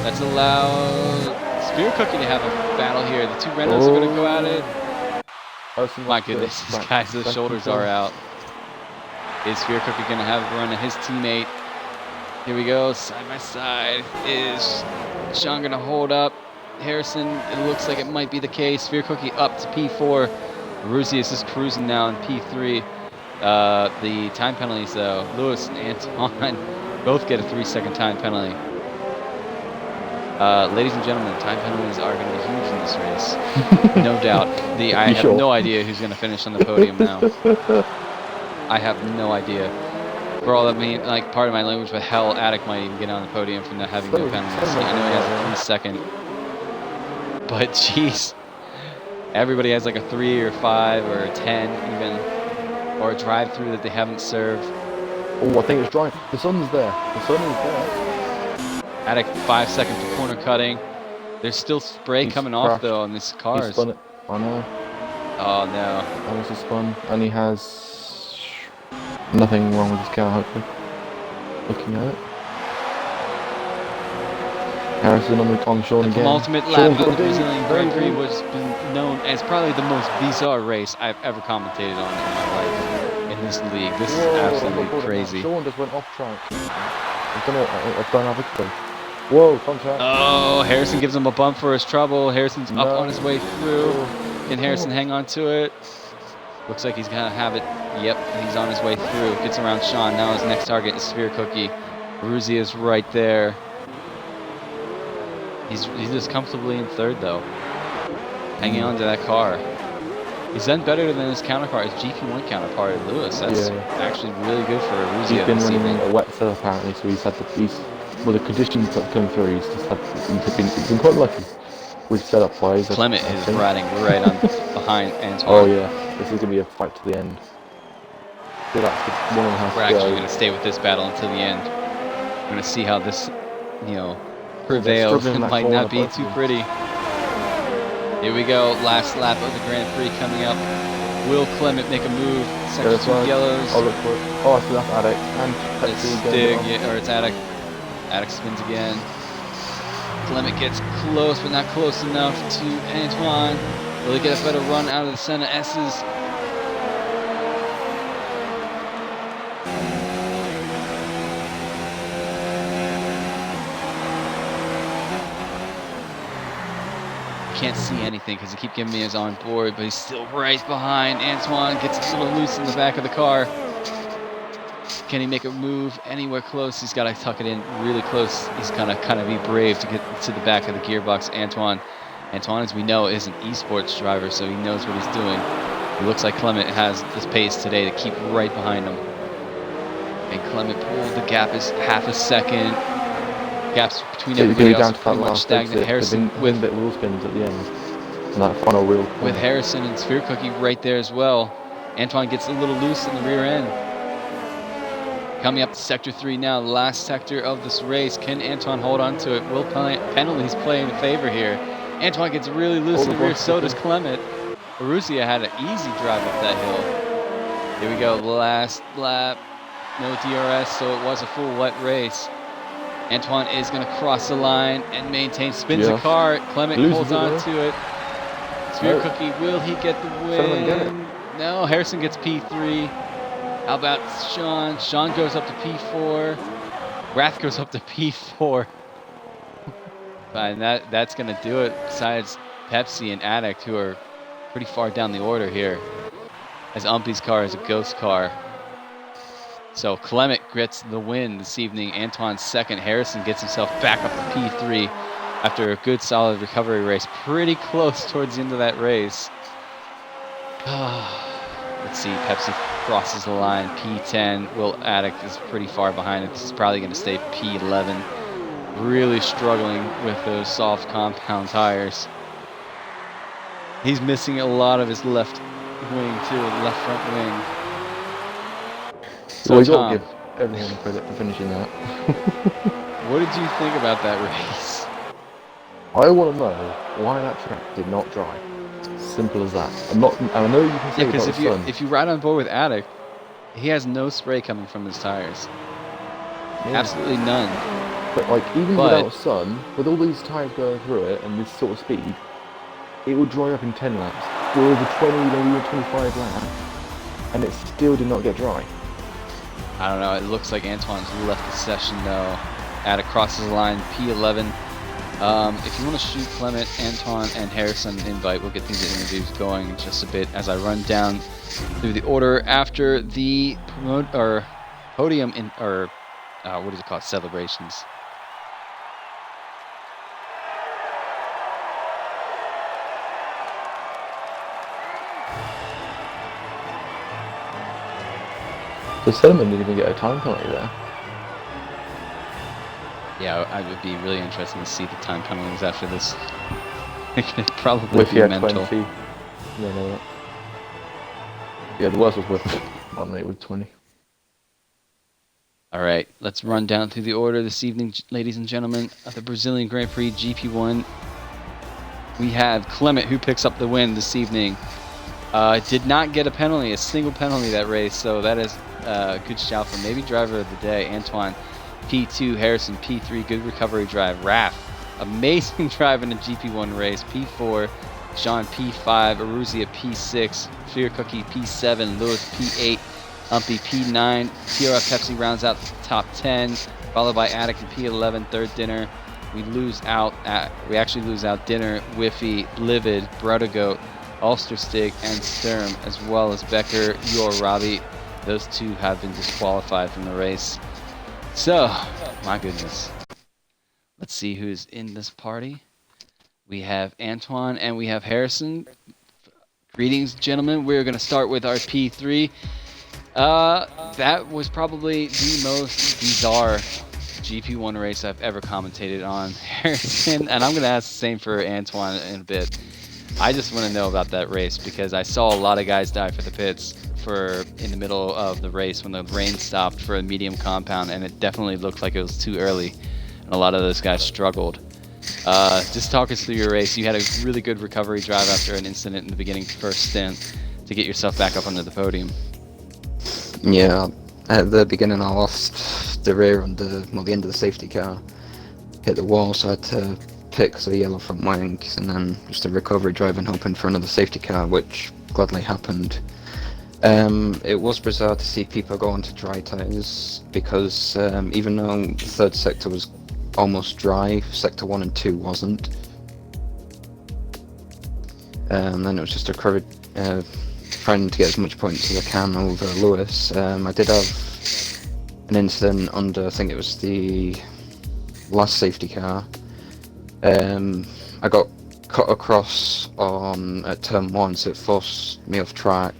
That's allowed Spear Cookie to have a battle here. The two Renaults are going to go at it. My goodness, these guys, the shoulders are out. Is Spear Cookie going to have a run at his teammate? Here we go, side by side. Is Sean going to hold up Harrison? It looks like it might be the case. Spear Cookie up to P4. Ruzi is just cruising now in P3. The time penalties, though. Lewis and Anton both get a 3-second time penalty. Ladies and gentlemen, time penalties are going to be huge in this this race. No doubt. I have no idea who's going to finish on the podium now. I have no idea. For all that means, like, part of my language, but hell, Attic might even get on the podium for not having no penalties. I know he has a 3-second. But, jeez. Everybody has like a 3 or 5 or a 10 even. Or a drive-through that they haven't served. Oh, I think it's dry. The sun's there. The sun is there. Attic 5 seconds for corner cutting. There's still spray coming off though on these cars. He spun it. I know. Oh no. That was a spun, and he has nothing wrong with his car, hopefully. Looking at it. Harrison on Sean again. The penultimate lap of the Brazilian Grand Prix was known as probably the most bizarre race I've ever commentated on in my life in this league. This is absolutely crazy. Sean just went off track. I don't have a clue. Whoa, contact. Oh, Harrison gives him a bump for his trouble. Harrison's up on his way through. Can Harrison hang on to it? Looks like he's going to have it. Yep, he's on his way through. Gets around Sean. Now his next target is Sphere Cookie. Ruzzi is right there. He's just comfortably in third, though. Hanging on to that car. He's done better than his counterpart, his GP1 counterpart, Lewis. That's actually really good for Ruzzi. He's been running a wet set, apparently, so he's had the conditions that come through, he's been quite lucky with setup wise. Clement is riding right on behind Antoine. Oh yeah, this is going to be a fight to the end. So that's 1.5. We're actually going to stay with this battle until the end. We're going to see how this, prevails. It might not be too pretty. Here we go, last lap of the Grand Prix coming up. Will Clement make a move? Sector 2 yellows. I'll look for it. Oh, so that's Attic. And it's Dig, or it's Attic. Attic spins again. Clement gets close, but not close enough to Antoine. Will he get a better run out of the Senna S's? Can't see anything because he keeps giving me his on board, but he's still right behind. Antoine gets a little loose in the back of the car. Can he make a move anywhere close? He's got to tuck it in really close. He's gonna kind of be brave to get to the back of the gearbox. Antoine, as we know, is an esports driver, so he knows what he's doing. It looks like Clement has this pace today to keep right behind him. And Clement pulled. The gap is half a second. Gaps between everybody else are pretty much stagnant. Harrison with wheel spins at the end. And that final wheel. With Harrison and Sphere Cookie right there as well. Antoine gets a little loose in the rear end. Coming up to Sector 3 now, the last sector of this race. Can Antoine hold on to it? Will penalties play in favor here? Antoine gets really loose in the rear, so does Clement. Aruzia had an easy drive up that hill. Here we go, last lap. No DRS, so it was a full wet race. Antoine is going to cross the line and maintain, spins the car. Clement holds on to it. Sphere Cookie, will he get the win? No, Harrison gets P3. How about Sean? Sean goes up to P4. Rath goes up to P4. And that's going to do it, besides Pepsi and Addict, who are pretty far down the order here, as Umpy's car is a ghost car. So Clement gets the win this evening. Antoine's second. Harrison gets himself back up to P3 after a good solid recovery race. Pretty close towards the end of that race. Let's see, Pepsi crosses the line, P10. Will Addict is pretty far behind it. This is probably going to stay P11. Really struggling with those soft compound tires. He's missing a lot of his left wing too, left front wing. So we've got to give everyone credit for finishing that. What did you think about that race? I want to know why that track did not dry. Simple as that. I know you can say because if you ride on board with Addict, he has no spray coming from his tires. Yeah. Absolutely none. But even without sun, with all these tires going through it and this sort of speed, it would dry up in 10 laps, or over 20, maybe even 25 laps, and it still did not get dry. I don't know. It looks like Antoine's left the session though. Addict crosses the line, P11. If you want to shoot Clement, Antoine, and Harrison an invite, we'll get these interviews going in just a bit as I run down through the order after the podium what is it called? Celebrations. So Solomon didn't even get a time penalty there. Yeah, I would be really interested to see the time penalties after this. It could probably With be mental. 20. Yeah, no. Yeah, the worst was with 1 minute with 20. All right, let's run down through the order this evening, ladies and gentlemen, of the Brazilian Grand Prix GP1. We have Clement, who picks up the win this evening. Did not get a single penalty that race, so that is a good shout for maybe driver of the day. Antoine, P2, Harrison, P3, good recovery drive. Raph, amazing drive in a GP1 race. P4, John, P5, Aruzia, P6, Fear Cookie, P7, Lewis, P8, Humpy, P9, TRF Pepsi rounds out the top 10, followed by Attic and P11, third dinner. We actually lose out Dinner, Whiffy, Livid, Brodagoat, Ulsterstig, and Sturm, as well as Becker, Yor, Robbie. Those two have been disqualified from the race. So, my goodness. Let's see who's in this party. We have Antoine and we have Harrison. Greetings, gentlemen. We're going to start with our P3. That was probably the most bizarre GP1 race I've ever commentated on, Harrison, and I'm going to ask the same for Antoine in a bit. I just want to know about that race because I saw a lot of guys die for the pits in the middle of the race when the rain stopped for a medium compound, and it definitely looked like it was too early, and a lot of those guys struggled. Just talk us through your race. You had a really good recovery drive after an incident in the beginning first stint to get yourself back up onto the podium. Yeah, at the beginning I lost the rear on the end of the safety car, hit the wall, so I had to pick the yellow front wings and then just a recovery drive and hoping for another safety car, which gladly happened. It was bizarre to see people go onto dry tyres because even though the third sector was almost dry, sector 1 and 2 wasn't. And then it was just a trying to get as much points as I can over Lewis. I did have an incident under, I think it was the last safety car. I got cut across at turn 1, so it forced me off track,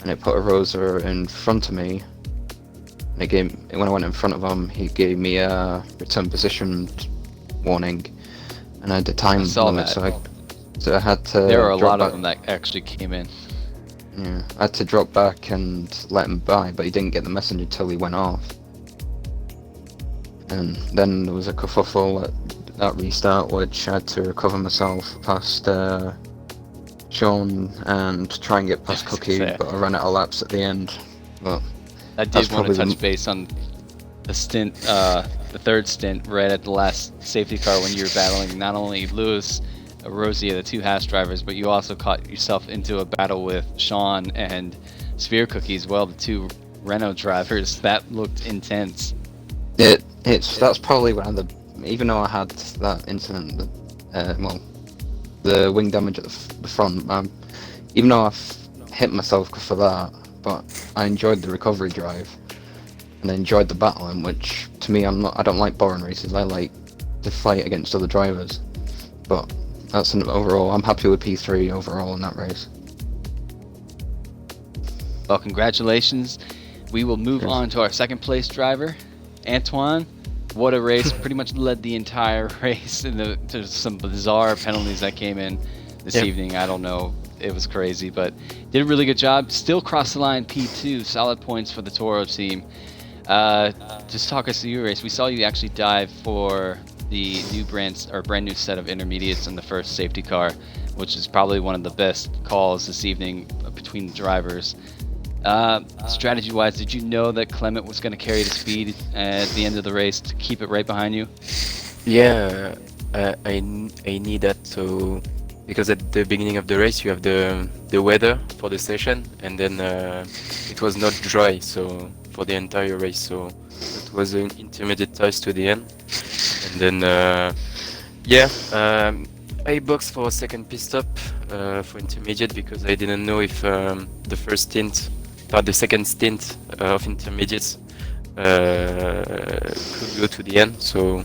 and it put a Rosa in front of me. And when I went in front of him, he gave me a return position warning, and I had a time limit, so I had to. There are a lot of them that actually came in. Yeah, I had to drop back and let him by, but he didn't get the message until he went off. And then there was a kerfuffle at that restart, which I had to recover myself past Sean and try and get past Cookie, but I ran out of laps at the end. But I did want to touch base on the stint, the third stint, right at the last safety car when you were battling not only Lewis, Rosia, the two Haas drivers, but you also caught yourself into a battle with Sean and Sphere Cookie as well, the two Renault drivers. That looked intense. That's probably one of the, even though I had that incident, the wing damage at the front, even though I've hit myself for that, but I enjoyed the recovery drive and I enjoyed the battling, which to me I don't like boring races. I like to fight against other drivers, but that's an overall. I'm happy with P3 overall in that race. Well, congratulations. We will move on to our second place driver, Antoine. What a race. Pretty much led the entire race to some bizarre penalties that came in this evening. I don't know. It was crazy, but did a really good job. Still crossed the line P2. Solid points for the Toro team. Just talk us through your race. We saw you actually dive for the brand new set of intermediates in the first safety car, which is probably one of the best calls this evening between the drivers. Strategy-wise, did you know that Clement was going to carry the speed at the end of the race to keep it right behind you? Yeah, I need that to, because at the beginning of the race you have the weather for the session, and then it was not dry, so for the entire race, so it was an intermediate tires to the end. And then I boxed for a second pit stop for intermediate because I didn't know if the second stint of intermediates could go to the end, so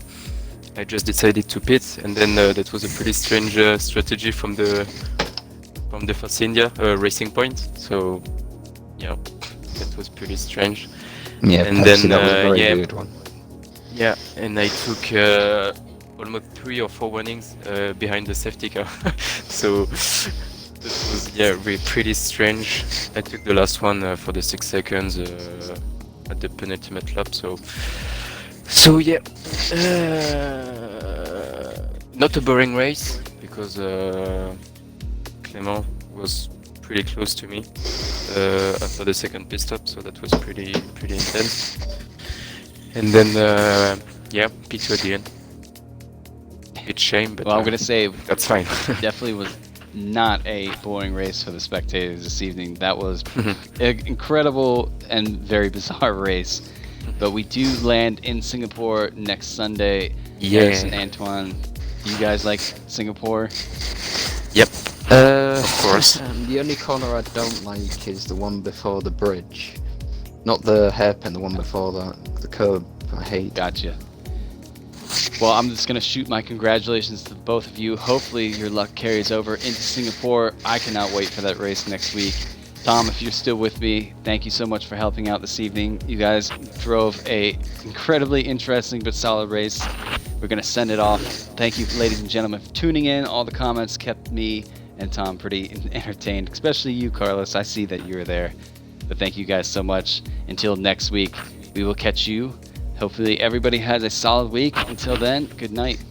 I just decided to pit, and then that was a pretty strange strategy from the Force India Racing Point. So yeah, That was pretty strange. Yeah, And Pepsi, then, that was a very yeah. weird one. Yeah, and I took almost 3 or 4 warnings behind the safety car. So that was pretty strange. I took the last one for the 6 seconds at the penultimate lap. So yeah, not a boring race because Clément was pretty close to me after the second pit stop, so that was pretty intense. And then P2 at the end. It's shame, but Well, I'm gonna say that's fine. definitely was not a boring race for the spectators this evening. That was an incredible and very bizarre race. But we do land in Singapore next Sunday. Yeah. Ericsson, Antoine, you guys like Singapore? Yep. Of course. The only corner I don't like is the one before the bridge. Not the hairpin, the one before the curb. I hate. Gotcha. Well, I'm just going to shoot my congratulations to both of you. Hopefully your luck carries over into Singapore. I cannot wait for that race next week. Tom, if you're still with me, thank you so much for helping out this evening. You guys drove a incredibly interesting but solid race. We're going to send it off. Thank you, ladies and gentlemen, for tuning in. All the comments kept me and Tom pretty entertained, especially you, Carlos. I see that you're there. But thank you guys so much. Until next week, we will catch you. Hopefully everybody has a solid week. Until then, good night.